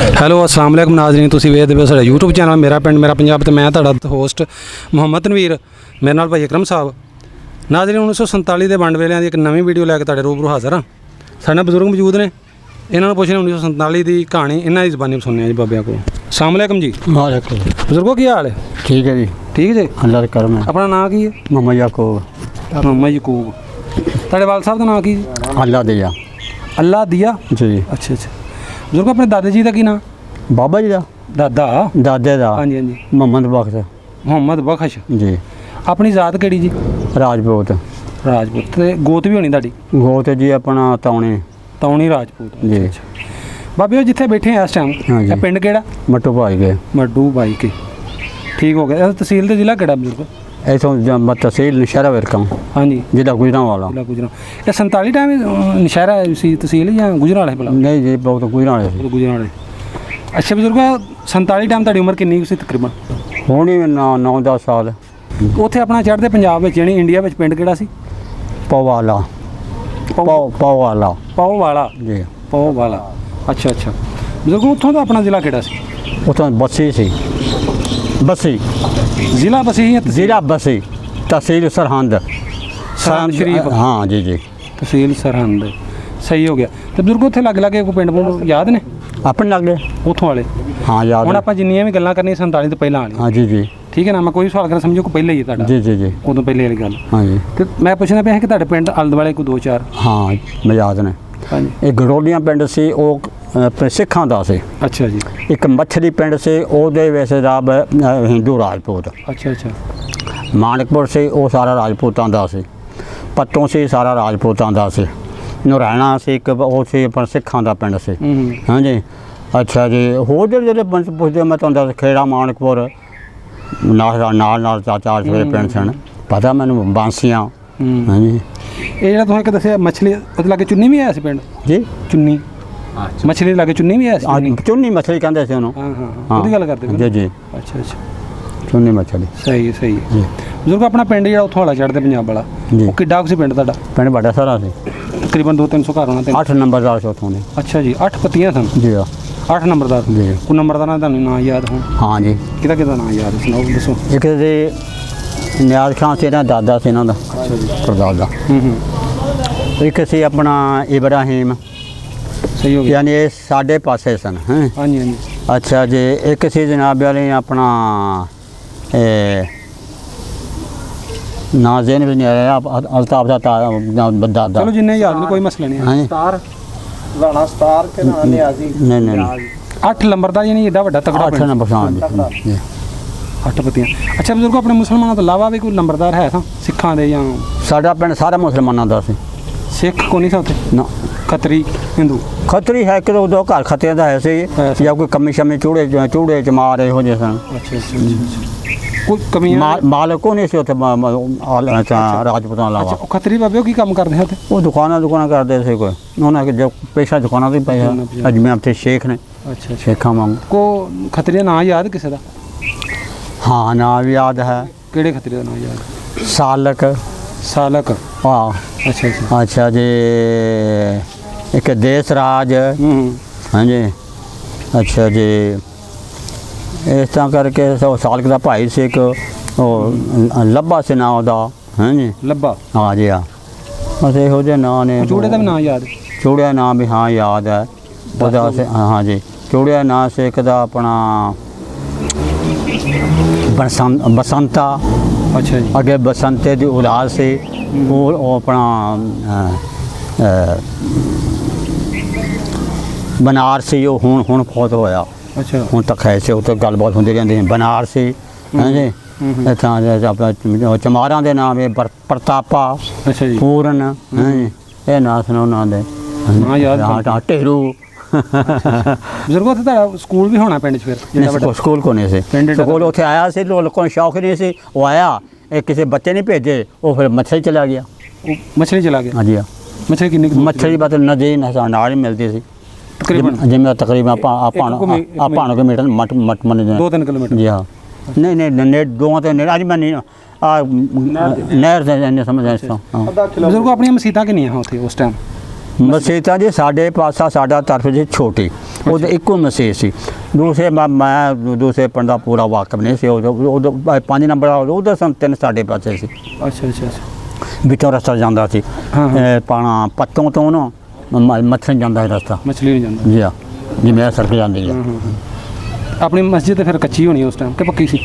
Hello अस्सलाम वालेकुम नाज़रीन, ਤੁਸੀਂ ਵੇਖਦੇ ਹੋ ਸਾਡਾ YouTube ਚੈਨਲ ਮੇਰਾ ਪਿੰਡ ਮੇਰਾ ਪੰਜਾਬ ਤੇ ਮੈਂ ਤੁਹਾਡਾ ਹੋਸਟ ਮੁਹੰਮਦ ਤਨਵੀਰ। ਮੇਰੇ ਨਾਲ ਭਾਈ ਅਕਰਮ ਸਾਹਿਬ। ਨਾਜ਼ਰੀਨ 1947 ਦੇ ਵੰਡ ਵੇਲਿਆਂ ਦੀ ਇੱਕ ਨਵੀਂ ਵੀਡੀਓ ਲੈ ਕੇ ਤੁਹਾਡੇ ਰੂਬਰੂ ਹਾਜ਼ਰ ਹਾਂ। ਸਾਡੇ ਨਾਲ ਬਜ਼ੁਰਗ ਮੌਜੂਦ ਨੇ, ਇਹਨਾਂ ਨੂੰ ਪੁੱਛਣਾ 1947 ਦੀ ਕਹਾਣੀ ਇਹਨਾਂ ਦੀ ਜ਼ਬਾਨੀ ਸੁਣਨੀ ਜੀ ਬਾਬਿਆਂ ਕੋਲ। अस्सलाम वालेकुम जी। वालेकुम। ਬਜ਼ੁਰਗੋ ਕੀ ਹਾਲ ਹੈ? ठीक है जी, ਠੀਕ ਜੀ। अल्लाह का करम है। ਆਪਣਾ ਨਾਂ ਕੀ ਹੈ? मोहम्मद याकूब। ਮੁਹੰਮਦ ਯਕੂਬ। ਤੁਹਾਡੇ ਵਾਲ ਸਾਹਿਬ ਦਾ ਨਾਂ ਕੀ ਜੀ? अल्लाह दिया ਅੱਲਾ ਦੀਆ। जी। ਅੱਛਾ ਅੱਛਾ। ਬਜ਼ੁਰਗੋ ਆਪਣੇ ਦਾਦੇ ਜੀ ਦਾ ਕੀ ਨਾਂ? बाबा जी का ਦਾਦਾ। दादे का ਹਾਂਜੀ ਹਾਂਜੀ। मोहम्मद बख्श ਮੁਹੰਮਦ ਬਖਸ਼। जी। ਆਪਣੀ ਜ਼ਾਤ ਕਿਹੜੀ ਜੀ? राजपूत। ਰਾਜਪੂਤ। ਤੇ ਗੋਤ ਵੀ ਹੋਣੀ ਤੁਹਾਡੀ? गोत जी अपना तौने ਤੌਣੀ ਰਾਜਪੂਤ। जी। ਬਾਬੇ ਉਹ ਜਿੱਥੇ ਬੈਠੇ ਆ ਇਸ ਟਾਈਮ, ਹਾਂਜੀ। ਇਹ ਪਿੰਡ ਕਿਹੜਾ? मट्टू भाई गए ਮੱਡੂ ਬਾਈ ਕੇ। ਠੀਕ ਹੋ ਗਿਆ। ਇਹ ਤਹਿਸੀਲ ਤੇ ਜ਼ਿਲ੍ਹਾ ਕਿਹੜਾ ਬਜ਼ੁਰਗ? ऐसों तहसील नशहरा वेरका ਹਾਂਜੀ। जिला गुजरा वाला। ਜ਼ਿਲ੍ਹਾ ਗੁਜਰਾਂ। ਇਹ 47 ਟਾਈਮ ਨਸ਼ਹਿਰਾ ਸੀ ਤਹਿਸੀਲ ਜਾਂ ਗੁਜਰਾਂ ਵਾਲੇ ਭਲਾ? नहीं जी, बहुत गुजरा वाले से। ਗੁਜਰਾਂ ਵਾਲੇ। ਅੱਛਾ ਬਜ਼ੁਰਗੋ 47 ਟਾਈਮ ਤੁਹਾਡੀ ਉਮਰ ਕਿੰਨੀ ਸੀ ਤਕਰੀਬਨ? होनी 9-10 साल। ਉੱਥੇ ਆਪਣਾ ਚੜ੍ਹਦੇ ਪੰਜਾਬ ਵਿੱਚ ਯਾਨੀ ਇੰਡੀਆ ਵਿੱਚ ਪਿੰਡ ਕਿਹੜਾ ਸੀ? पवाला। पवाला ਪਾਓ ਵਾਲਾ। जी। ਪਾਓ ਵਾਲਾ। ਅੱਛਾ ਅੱਛਾ। ਬਜ਼ੁਰਗੋ ਉੱਥੋਂ ਦਾ ਆਪਣਾ ਜ਼ਿਲ੍ਹਾ ਕਿਹੜਾ ਸੀ? उतो बसी सी। बसी ਜ਼ਿਲ੍ਹਾ ਬਸੀ ਜਾਂ ਤਹਿਸੀਲ? जिला बसी तहसील सरहंद। ਸਰਹੰਦ ਸ਼ਰੀਫ। हाँ जी जी। ਤਹਿਸੀਲ ਸਰਹੰਦ। ਸਹੀ ਹੋ ਗਿਆ। ਤੇ ਬਜ਼ੁਰਗੋ ਉੱਥੇ ਲੱਗ ਲੱਗੇ ਕੋਈ ਪਿੰਡ ਪੁੰਡ ਯਾਦ ਨੇ अपने लग गए। ਉੱਥੋਂ ਵਾਲੇ? हाँ याद ਹੁਣ है। ਆਪਾਂ ਜਿੰਨੀਆਂ ਵੀ ਗੱਲਾਂ ਕਰਨੀਆਂ 47 ਤੋਂ ਪਹਿਲਾਂ ਵਾਲੀਆਂ, हाँ जी जी ਠੀਕ ਹੈ ਨਾ? ਮੈਂ ਕੋਈ ਸਵਾਲ ਕਰ ਸਮਝੋ ਕੋਈ ਪਹਿਲਾਂ ਹੀ ਹੈ ਤੁਹਾਡਾ, जी जी जी। ਉਦੋਂ ਪਹਿਲੇ ਵਾਲੀ ਗੱਲ। हाँ जी। ਤੇ ਮੈਂ ਪੁੱਛਣਾ ਪਿਆ ਕਿ ਤੁਹਾਡੇ ਪਿੰਡ ਆਲੇ ਦੁਆਲੇ ਕੋਈ 2-4? हाँ मैं याद ने। ਹਾਂਜੀ। एक गड़ोलियां पिंड से अपने सिखां दा से। ਅੱਛਾ ਜੀ। एक मछली पिंड से ओदे वैसे राब हिंदू राजपूत। ਅੱਛਾ ਅੱਛਾ। मानकपुर से वो सारा राजपूतां दा से। पत्तों से सारा राजपूतां दा से। नरैना से एक वो से अपन सिखां दा पिंड से। हाँ जी। अच्छा जी। होर जेह्ड़े पुछदे मैं तुहानूं दस खेड़ा मानकपुर नाल चार सवेरे पिंड सन पता मैनूं बांसियां। हाँ जी। ਇਹ ਜਿਹੜਾ ਤੁਸੀਂ ਇੱਕ ਦੱਸਿਆ ਮਛਲੀ ਉਹਦੇ ਲਾਗੇ ਚੁੰਨੀ ਵੀ ਆਇਆ ਸੀ ਪਿੰਡ? जी। ਚੁੰਨੀ ਮਛਲੀ ਦੇ ਲਾਗੇ ਚੁੰਨੀ ਵੀ ਆਇਆ ਸੀ? चुन्नी मछली कहते से उन्होंने। ਹਾਂ ਹਾਂ ਉਹਦੀ ਗੱਲ ਕਰਦੇ जी जी। ਅੱਛਾ ਅੱਛਾ। चुन्नी मछली। ਸਹੀ ਹੈ ਸਹੀ ਹੈ। जी। ਬਜ਼ੁਰਗ ਆਪਣਾ ਪਿੰਡ ਜਿਹੜਾ ਉੱਥੋਂ ਵਾਲਾ ਚੜ੍ਹਦੇ ਪੰਜਾਬ ਵਾਲਾ, जी। ਉਹ ਕਿੱਡਾ ਕੁ ਸੀ ਪਿੰਡ ਤੁਹਾਡਾ? पिंड बड़ा सारा से। ਤਕਰੀਬਨ 200-300 ਘਰ ਹੋਣਾ? 8 नंबरदार से उतों ने। ਅੱਛਾ ਜੀ। 8 ਪੱਤੀਆਂ ਸਨ? जी हाँ। 8 ਨੰਬਰਦਾਰ? जी। ਕੋਈ ਨੰਬਰਦਾਰਾਂ ਦਾ ਤੁਹਾਨੂੰ ਨਾਂ ਯਾਦ ਹੋਣ? हाँ जी। ਕਿਹਦਾ ਕਿਹਦਾ ਨਾਂ ਯਾਦ ਸੁਣਾਓ ਦੱਸੋ। एक से नियाज खान से ना दादा से इन्हों का परदादा। एक से अपना इब्राहिम। ਸਹੀ ਹੋ ਗਿਆ। यानी ये साढ़े पासे सन हैं। ਹਾਂਜੀ ਹਾਂਜੀ। अच्छा जी। एक से जनाब वाले अपना नाज़ेन भी नहीं आया अल्ताफ का दादा। ਚਲੋ ਜਿੰਨੇ ਯਾਦ ਨਹੀਂ ਕੋਈ ਮਸਲਾ ਨਹੀਂ। हाँ जी। ਰਾਣਾ ਸਤਾਰ ਕੇ ਨਾ ਨਿਆਜ਼ੀ। नहीं नहीं 8 ਨੰਬਰਦਾਰ ਯਾਨੀ ਏਡਾ ਵੱਡਾ ਤਕੜਾ 8 ਪਿੰਡ? नंबर हाँ जी। 8 ਪੱਤੀਆਂ। ਅੱਛਾ ਬਜ਼ੁਰਗੋ ਆਪਣੇ ਮੁਸਲਮਾਨਾਂ ਤੋਂ ਇਲਾਵਾ ਵੀ ਕੋਈ ਨੰਬਰਦਾਰ ਹੈ ਤਾਂ ਸਿੱਖਾਂ ਦੇ ਜਾਂ साढ़ा पिंड सारा मुसलमानों का से ਸਿੱਖ ਕੋਈ ਨਹੀਂ ਸੀ ਉੱਥੇ? ना ਖੱਤਰੀ ਹਿੰਦੂ? खतरी है कि दो घर खतरे का है से है से। या कोई कमी शमी चूड़े चूड़े चमार हो जे सन। ਅੱਛਾ ਅੱਛਾ। ਕੋਈ ਕਮੀਆਂ? मालक को नहीं से उत्थे राजपूतां ਅੱਛਾ अलावा। ਉਹ ਖੱਤਰੀ ਬਾਬੇ ਉਹ ਕੀ ਕੰਮ ਕਰਦੇ ਹੈ ਉੱਥੇ? वो दुकाना करते थे कोई उन्होंने कि जब पेशा दुकाना तो पैसा अजमेर अपने शेख ने ਅੱਛਾ ਅੱਛਾ। शेखा मांग। ਕੋ ਖੱਤਰੀ ਦਾ ਨਾਂ ਯਾਦ ਕਿਸੇ ਦਾ? हाँ ना भी याद है। ਕਿਹੜੇ ਖੱਤਰੀ ਦਾ ਨਾਂ ਯਾਦ? सालक। ਸਾਲਕ। हाँ। ਅੱਛਾ ਅੱਛਾ। अच्छा जी। एक देश राज। हाँ जी। अच्छा जी। इस तरह करके सालक का भाई से एक लब्बा से नाम दा। हाँ जी। ਲੱਭਾ। हाँ जी हाँ। बस यहो जे नाम ने। ਚੂੜੇ ਦਾ ਵੀ ਨਾਂ ਯਾਦ? चूड़िया नाम भी हाँ याद है। ਉਹਦਾ से हाँ जी। चूड़िया नाम से एक दा अपना बसंता। ਅੱਛਾ ਜੀ। अगे बसंते की औलाद से वो अपना बनारसी हूँ फौत होया। ਅੱਛਾ। हूँ तक है से उत्तर गलबात होती रहती है बनारसी। हाँ जी। इतना चमारा के नाम है प्रतापा ਅੱਛਾ ਜੀ। पूरन। हाँ जी। ये ना सुनो ना दे ਨਾਂ ਯਾਦ? हाँ टेरू। ਬਜ਼ੁਰਗੋ ਉੱਥੇ ਤੁਹਾਡਾ ਸਕੂਲ ਵੀ ਹੋਣਾ ਪਿੰਡ 'ਚ ਫਿਰ ਜਿਹੜਾ ਵੱਡਾ? स्कूल को नहीं से पिंड स्कूल उत्थे आया से लोगों को शौक नहीं से वो आया एक किसी बच्चे नहीं भेजे वो फिर मछली चला गया। ਉਹ ਮਛਲੀ ਚਲਾ ਗਿਆ? हाँ जी हाँ। ਮਛਲੀ ਕਿੰਨੀ ਕੁ ਦੂਰ मछली बात नदी नाल ही मिलती सी ਤਕਰੀਬਨ? जिम्मे तकरीबन पाणों के मीटर मट मट मन 2-3 किलोमीटर? जी हाँ। नहीं नहीं नेट दो तो नेट अज मैं नहीं नहर से नहीं समझ हाँ। ਬਜ਼ੁਰਗੋ ਆਪਣੀਆਂ ਮਸੀਤਾਂ ਕਿੰਨੀਆਂ ਉੱਥੇ ਉਸ ਟਾਈਮ? मसीता जी साढ़े पासा साढ़ा तरफ जी छोटी ਉਹਦੇ ਇੱਕੋ ਮਸੀਹ ਸੀ। ਦੂਸਰੇ ਮੈਂ ਦੂਸਰੇ ਪਿੰਡ ਦਾ ਪੂਰਾ ਵਾਕਫ ਨਹੀਂ ਸੀ। ਉਦੋਂ 5 ਨੰਬਰ ਉਹਦਾ ਸਨ 3 ਸਾਡੇ ਪਾਸੇ ਸੀ। ਅੱਛਾ ਅੱਛਾ ਅੱਛਾ। ਵਿੱਚੋਂ ਰਸਤਾ ਜਾਂਦਾ ਸੀ ਪਾਣਾ ਪੱਤੋਂ ਤੋਂ ਨਾ ਮੱਛਣ ਜਾਂਦਾ ਸੀ ਰਸਤਾ। ਮਛਲੀ ਨਹੀਂ ਜਾਂਦਾ ਜੀ ਹਾਂ, ਜਿਵੇਂ ਇਹ ਸੜਕ ਜਾਂਦੀ ਹੈ। ਆਪਣੀ ਮਸਜਿਦ ਤੇ ਫਿਰ ਕੱਚੀ ਹੋਣੀ ਉਸ ਟਾਈਮ ਕਿ ਪੱਕੀ ਸੀ?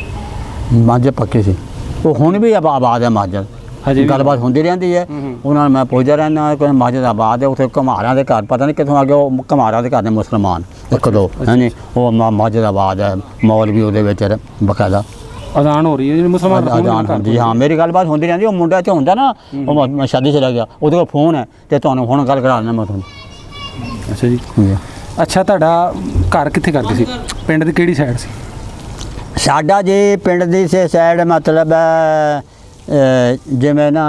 ਮਾਝੇ ਪੱਕੇ ਸੀ। ਉਹ ਹੁਣ ਵੀ ਆਬਾਦ ਹੈ ਮਾਝੇ। ਹਜੇ ਵੀ? ਗੱਲਬਾਤ ਹੁੰਦੀ ਰਹਿੰਦੀ ਹੈ ਉਹਨਾਂ ਨਾਲ। ਮੈਂ ਪੁੱਛਦਾ ਰਹਿੰਦਾ ਕੋਈ ਮਾਝੇ ਦਾ ਆਬਾਦ ਹੈ ਉੱਥੇ। ਘੁਮਾਰਾਂ ਦੇ ਘਰ ਪਤਾ ਨਹੀਂ ਕਿੱਥੋਂ ਆ ਗਏ। ਉਹ ਘੁਮਾਰਾਂ ਦੇ ਘਰ ਨੇ ਮੁਸਲਮਾਨ 1-2 ਹਾਂਜੀ। ਉਹ ਮਾਝੇ ਦਾ ਆਬਾਦ ਹੈ। ਮੌਲ ਵੀ ਉਹਦੇ ਵਿੱਚ ਬਕਾਇਦਾ ਅਜ਼ਾਨ ਹੋ ਰਹੀ ਹੈ ਜਿਹੜੀ ਮੁਸਲਮਾਨ ਅਜ਼ਾਨ ਹੁੰਦੀ। ਹਾਂ, ਮੇਰੀ ਗੱਲਬਾਤ ਹੁੰਦੀ ਰਹਿੰਦੀ। ਉਹ ਮੁੰਡਾ ਚ ਹੁੰਦਾ ਨਾ, ਉਹ ਮੈਂ ਸ਼ਾਦੀ ਚਲਾ ਗਿਆ, ਉਹਦੇ ਕੋਲ ਫੋਨ ਹੈ ਤੇ ਤੁਹਾਨੂੰ ਹੁਣ ਗੱਲ ਕਰਾ ਦਿੰਦਾ ਮੈਂ ਤੁਹਾਨੂੰ। ਅੱਛਾ ਜੀ। ਅੱਛਾ, ਤੁਹਾਡਾ ਘਰ ਕਿੱਥੇ ਕਰਦੇ ਸੀ? ਪਿੰਡ ਦੀ ਕਿਹੜੀ ਸਾਈਡ ਸੀ? ਸਾਡਾ ਜੀ ਪਿੰਡ ਦੀ ਸਾਈਡ ਮਤਲਬ ਜਿਵੇਂ ਨਾ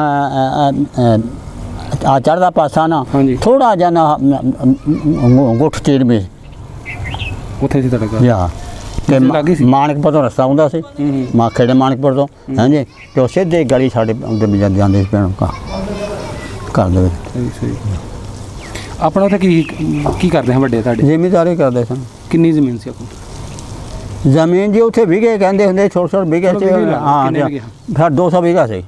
ਆ ਚੜ੍ਹਦਾ ਪਾਸਾ ਨਾ ਥੋੜਾ ਜਿਹਾ ਨਾ ਗੁੱਠ ਚੀਰ ਵੀ ਉੱਥੇ ਸੀ ਤੁਹਾਡਾ ਘਰ? ਜਾਂ ਤੇ ਮਾਨਕਪੁਰ ਤੋਂ ਰਸਤਾ ਹੁੰਦਾ ਸੀ, ਖੇੜੇ ਮਾਨਕਪੁਰ ਤੋਂ ਹਾਂਜੀ। ਤੇ ਉਹ ਸਿੱਧੇ ਗਲੀ ਸਾਡੇ ਜਾਂਦੇ ਸੀ ਪਿੰਡ ਘਰ ਦੇ ਵਿੱਚ। ਸਹੀ। ਆਪਣਾ ਉੱਥੇ ਕੀ ਕਰਦੇ ਹਾਂ ਵੱਡੇ ਤੁਹਾਡੇ? ਜ਼ਿਮੀਂਦਾਰੀ ਕਰਦੇ ਸਨ। ਕਿੰਨੀ ਜ਼ਮੀਨ ਸੀ ਆਪਣੀ? ਜ਼ਮੀਨ ਜੀ ਉੱਥੇ ਵਿਗੇ ਕਹਿੰਦੇ ਹੁੰਦੇ, ਛੋਟੇ ਵਿਗੇ ਸੀ। ਹਾਂ, ਫਿਰ 200 ਵਿਗਾ ਸੀ।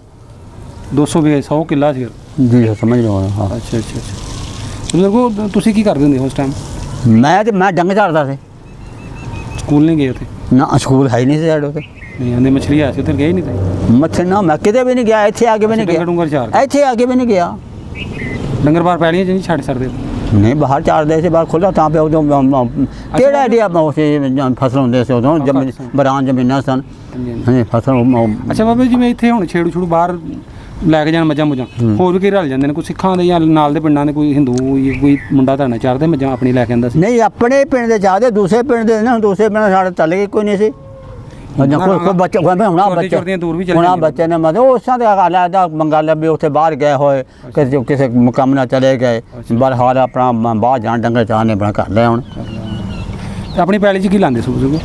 200 ਵਿਗੇ 100 ਕਿੱਲਾ ਸੀ ਜੀ, ਸਮਝ ਲਓ। ਹਾਂ। ਅੱਛਾ ਅੱਛਾ ਅੱਛਾ। ਬਜ਼ੁਰਗੋ ਤੁਸੀਂ ਕੀ ਕਰਦੇ ਹੁੰਦੇ ਉਸ ਟਾਈਮ? ਮੈਂ ਡੰਗ ਝਾੜਦਾ ਸੀ। ਸਕੂਲ ਨਹੀਂ ਗਏ ਉੱਥੇ? ਨਾ, ਸਕੂਲ ਹੈ ਹੀ ਨਹੀਂ ਸੀ ਸਾਡੇ ਉੱਥੇ। ਨਹੀਂ ਆਂਦੇ ਮਛਲੀ ਆ ਸੀ ਉੱਥੇ ਗਏ ਨਹੀਂ ਤੇ? ਮੱਛਰ ਨਾ, ਮੈਂ ਕਿਤੇ ਵੀ ਨਹੀਂ ਗਿਆ। ਇੱਥੇ ਆ ਕੇ ਵੀ ਨਹੀਂ ਗਿਆ। ਇੱਥੇ ਆ ਕੇ ਵੀ ਨਹੀਂ ਗਿਆ। ਡੰਗਰ ਬਾਹਰ ਪੈਲੀਆਂ ਚ ਨਹੀਂ ਛੱਡ ਸਕਦੇ? ਨਹੀਂ, ਬਾਹਰ ਚਾਰਦੇ ਸੀ, ਬਾਹਰ ਖੁੱਲ੍ਹਾ ਥਾਂ ਪਿਆ। ਉਦੋਂ ਕਿਹੜਾ ਏਡੀਆ ਫਸਲ ਹੁੰਦੇ ਸੀ ਉਦੋਂ, ਬਰਾਨ ਜ਼ਮੀਨਾਂ ਸਨ। ਹਾਂਜੀ, ਫਸਲ। ਅੱਛਾ ਬਾਬਾ ਜੀ, ਜਿਵੇਂ ਇੱਥੇ ਹੁਣ ਛੇੜੂ ਬਾਹਰ ਲੈ ਕੇ ਜਾਣ ਮੱਝਾਂ ਮੁੱਝਾਂ, ਹੋਰ ਵੀ ਕਈ ਰਲ ਜਾਂਦੇ ਨੇ, ਕੋਈ ਸਿੱਖਾਂ ਦੇ ਜਾਂ ਨਾਲ ਦੇ ਪਿੰਡਾਂ ਦੇ ਕੋਈ ਹਿੰਦੂ ਕੋਈ ਮੁੰਡਾ ਧਰਨਾ ਚਾਰਦੇ ਮੱਝਾਂ ਆਪਣੀ ਲੈ ਕੇ ਆਉਂਦਾ ਸੀ? ਨਹੀਂ, ਆਪਣੇ ਪਿੰਡ ਦੇ ਚਾਹਦੇ, ਦੂਸਰੇ ਪਿੰਡ ਦੇ ਨਾ, ਦੂਸਰੇ ਪਿੰਡ ਸਾਡੇ ਚੱਲ ਗਏ ਕੋਈ ਨਹੀਂ ਸੀ। ਕੋਈ ਬੱਚਾ ਬੱਚੇ ਨੇ ਮਤਲਬ ਉਸ ਤਰ੍ਹਾਂ ਦਾ ਹਾਲ ਹੈ ਮੰਗਾ ਲੱਭੇ ਉੱਥੇ ਬਾਹਰ ਗਏ ਹੋਏ, ਕਿਸੇ ਕੰਮ ਨਾਲ ਚਲੇ ਗਏ। ਬਹਰਹਾਲ ਆਪਣਾ ਬਾਹਰ ਜਾਣ ਡੰਗਰ ਚਾਹਨੇ ਆਪਣਾ ਕਰ ਲਿਆ। ਹੁਣ ਆਪਣੀ ਪੈਲੀ 'ਚ ਕੀ ਲਾਉਂਦੇ ਸੀ ਬਜ਼ੁਰਗ?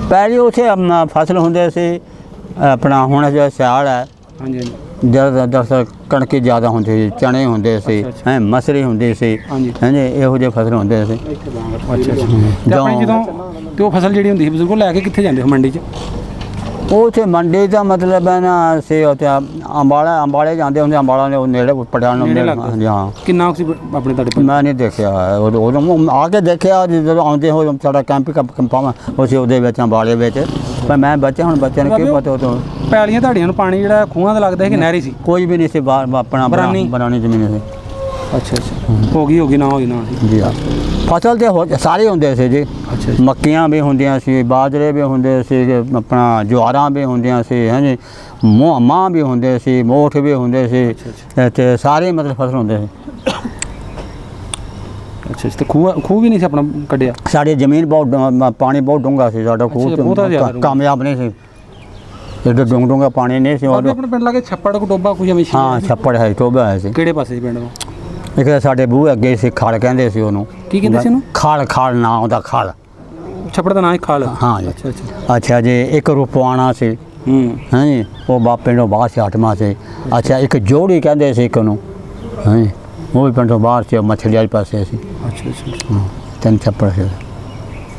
ਪੈਲੀ ਉੱਥੇ ਫਸਲ ਹੁੰਦੇ ਸੀ ਆਪਣਾ। ਹੁਣ ਜਿਹੜਾ ਸਿਆਲ ਹੈ, ਹਾਂਜੀ ਹਾਂਜੀ, ਦਰਅਸਲ ਕਣਕ ਜ਼ਿਆਦਾ ਹੁੰਦੀ ਸੀ, ਚਣੇ ਹੁੰਦੇ ਸੀ, ਮਸਰੀ ਹੁੰਦੀ ਸੀ, ਹਾਂਜੀ, ਇਹੋ ਜਿਹੇ ਫਸਲ ਹੁੰਦੇ ਸੀ। ਅੱਛਾ ਅੱਛਾ। ਜਦੋਂ ਤੇ ਉਹ ਫਸਲ ਜਿਹੜੀ ਹੁੰਦੀ ਸੀ ਬਜ਼ੁਰਗੋ ਲੈ ਕੇ ਕਿੱਥੇ ਜਾਂਦੇ ਹੋ ਮੰਡੀ 'ਚ? ਉਹ ਉੱਥੇ ਮੰਡੀ ਦਾ ਮਤਲਬ ਹੈ ਨਾ ਸੀ ਉੱਥੇ ਅੰਬਾਲੇ ਜਾਂਦੇ ਹੁੰਦੇ। ਅੰਬਾਲਾ ਦੇ ਨੇੜੇ ਪਟਿਆਲਾ ਨੂੰ। ਹਾਂ। ਕਿੰਨਾ ਸੀ ਆਪਣੇ ਤੁਹਾਡੇ? ਮੈਂ ਨਹੀਂ ਦੇਖਿਆ ਉਦੋਂ ਆ ਕੇ ਦੇਖਿਆ ਜਦੋਂ ਆਉਂਦੇ ਹੋ ਸਾਡਾ ਕੈਂਪ ਕੰਪਾਵਾਂ ਉਸ ਉਹਦੇ ਵਿੱਚ ਅੰਬਾਲੇ ਵਿੱਚ। ਪਰ ਮੈਂ ਬੱਚੇ ਹੁਣ ਬੱਚਿਆਂ ਨੂੰ ਕੀ ਪਤਾ ਉਦੋਂ ਪੈਲੀਆਂ ਤੁਹਾਡੀਆਂ ਨੂੰ ਪਾਣੀ ਜਿਹੜਾ ਖੂਹਾਂ ਦਾ ਲੱਗਦਾ ਸੀ ਕਿ ਨਹਿਰੀ ਸੀ? ਕੋਈ ਵੀ ਨਹੀਂ ਸੀ, ਬਾਹਰ ਆਪਣਾ ਬਣਾਉਣੀ ਜ਼ਮੀਨ ਸੀ। ਅੱਛਾ ਅੱਛਾ। ਹੋ ਗਈ ਨਾ ਹੋਈ ਨਾ ਜੀ। ਹਾਂ, ਫਸਲ ਤੇ ਸਾਰੇ ਹੁੰਦੇ ਸੀ ਜੀ। ਮੱਕੀਆਂ ਵੀ ਹੁੰਦੀਆਂ ਸੀ, ਬਾਜਰੇ ਵੀ ਹੁੰਦੇ ਸੀ, ਆਪਣਾ ਜਵਾਰਾਂ ਵੀ ਹੁੰਦੀਆਂ ਸੀ, ਹਾਂਜੀ, ਮਾਂ ਵੀ ਹੁੰਦੇ ਸੀ, ਮੋਠ ਵੀ ਹੁੰਦੇ ਸੀ, ਤੇ ਸਾਰੇ ਮਤਲਬ ਫਸਲ ਹੁੰਦੇ ਸੀ। ਅੱਛਾ। ਤੇ ਖੂਹ ਵੀ ਨਹੀਂ ਸੀ ਆਪਣਾ ਕੱਢਿਆ? ਸਾਡੀ ਜ਼ਮੀਨ ਬਹੁਤ ਪਾਣੀ ਬਹੁਤ ਡੂੰਘਾ ਸੀ। ਸਾਡਾ ਖੂਹ ਕਾਮਯਾਬ ਨਹੀਂ ਸੀ। ਇੱਧਰ ਡੂੰਘਾ ਪਾਣੀ ਨਹੀਂ ਸੀ। ਆਪਣੇ ਪਿੰਡ ਲਾਗੇ ਛੱਪੜ ਟੋਬਾ ਕੁਝ ਐਵੇਂ ਸੀ? ਹਾਂ, ਛੱਪੜ ਹੈ, ਟੋਬਾ ਹੈ ਸੀ। ਕਿਹੜੇ ਪਾਸੇ ਸੀ ਪਿੰਡ ਤੋਂ? ਇੱਕ ਸਾਡੇ ਬੂਹੇ ਅੱਗੇ ਸੀ, ਖਾਲ ਕਹਿੰਦੇ ਸੀ ਉਹਨੂੰ। ਕੀ ਕਹਿੰਦੇ ਸੀ ਉਹਨੂੰ? ਖਾਲ ਨਾਂ ਉਹਦਾ, ਖਾਲ। ਛੱਪੜ ਦਾ ਨਾਂ ਹੀ ਖਾਲ? ਹਾਂ ਜੀ। ਅੱਛਾ ਅੱਛਾ। ਅੱਛਾ ਜੀ। ਇੱਕ ਰੂਪਵਾਣਾ ਸੀ, ਹਾਂਜੀ, ਉਹ ਪਿੰਡੋਂ ਬਾਹਰ ਸੀ, 8ਵਾਂ ਸੀ। ਅੱਛਾ, ਇੱਕ ਜੋੜੀ ਕਹਿੰਦੇ ਸੀ ਇੱਕ ਨੂੰ, ਹਾਂਜੀ, ਉਹ ਵੀ ਪਿੰਡੋਂ ਬਾਹਰ ਸੀ, ਮੱਛਲੀ ਵਾਲੇ ਪਾਸੇ ਸੀ। ਅੱਛਾ ਅੱਛਾ। 3 ਛੱਪੜ ਸੀ।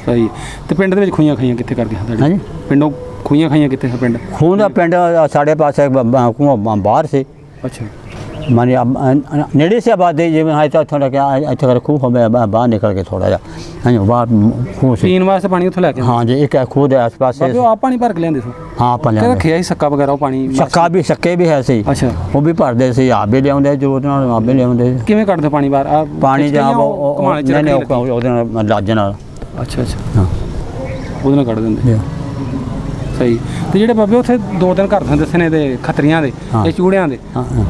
ਸਹੀ। ਤੇ ਪਿੰਡ ਦੇ ਵਿੱਚ ਖੂਹੀਆਂ ਖਾਈਆਂ ਕਿੱਥੇ ਕਰਦੇ ਹਾਂ ਤੁਹਾਡੇ? ਹਾਂਜੀ, ਪਿੰਡੋਂ ਖੂਹੀਆਂ ਖਾਈਆਂ ਕਿੱਥੇ ਹੈ ਪਿੰਡ? ਖੂਹ ਦਾ ਪਿੰਡ ਸਾਡੇ ਪਾਸੇ ਬਾਹਰ ਸੀ। ਅੱਛਾ। ਮਾਨੀ ਨੇੜੇ ਸੀ ਆਬਾਦੀ, ਜਿਵੇਂ ਹਾਂ ਇੱਥੋਂ ਲੱਗਿਆ ਇੱਥੇ ਕਰ ਖੂਹ ਹੋਵੇ ਬਾਹਰ ਨਿਕਲ ਕੇ ਥੋੜਾ ਜਿਹਾ, ਹਾਂਜੀ, ਬਾਹਰ ਖੂਹ ਸੀ। ਪੀਣ ਵਾਸਤੇ ਪਾਣੀ ਉੱਥੋਂ ਲੈ ਕੇ? ਹਾਂ ਜੀ, ਇੱਕ ਖੂਹ ਦੇ ਆਸ ਪਾਸੇ। ਉਹ ਆਪ ਪਾਣੀ ਭਰ ਕੇ ਲਿਆਂਦੇ ਸੀ? ਹਾਂ, ਆਪਾਂ ਲਿਆਂਦੇ। ਰੱਖਿਆ ਸੀ ਸੱਕਾ ਵਗੈਰਾ ਉਹ ਪਾਣੀ? ਸੱਕੇ ਵੀ ਹੈ ਸੀ। ਅੱਛਾ। ਉਹ ਵੀ ਭਰਦੇ ਸੀ, ਆਪ ਵੀ ਲਿਆਉਂਦੇ, ਜ਼ਰੂਰਤ ਨਾਲ ਆਪ ਵੀ ਲਿਆਉਂਦੇ। ਕਿਵੇਂ ਕੱਢਦੇ ਪਾਣੀ ਬਾਹਰ? ਪਾਣੀ ਜਾਂ ਉਹਦੇ ਨਾਲ ਲਾਜ ਨਾਲ। ਅੱਛਾ ਅੱਛਾ। ਹਾਂ, ਉਹਦੇ ਨਾਲ ਕੱਢ ਦਿੰਦੇ। ਸਹੀ। ਤੇ ਜਿਹੜੇ ਬਾਬੇ ਉੱਥੇ 2-3 ਘਰ ਦੱਸੇ ਨੇ ਦੇ ਖੱਤਰੀਆਂ ਦੇ, ਇਹ ਚੂੜਿਆਂ ਦੇ,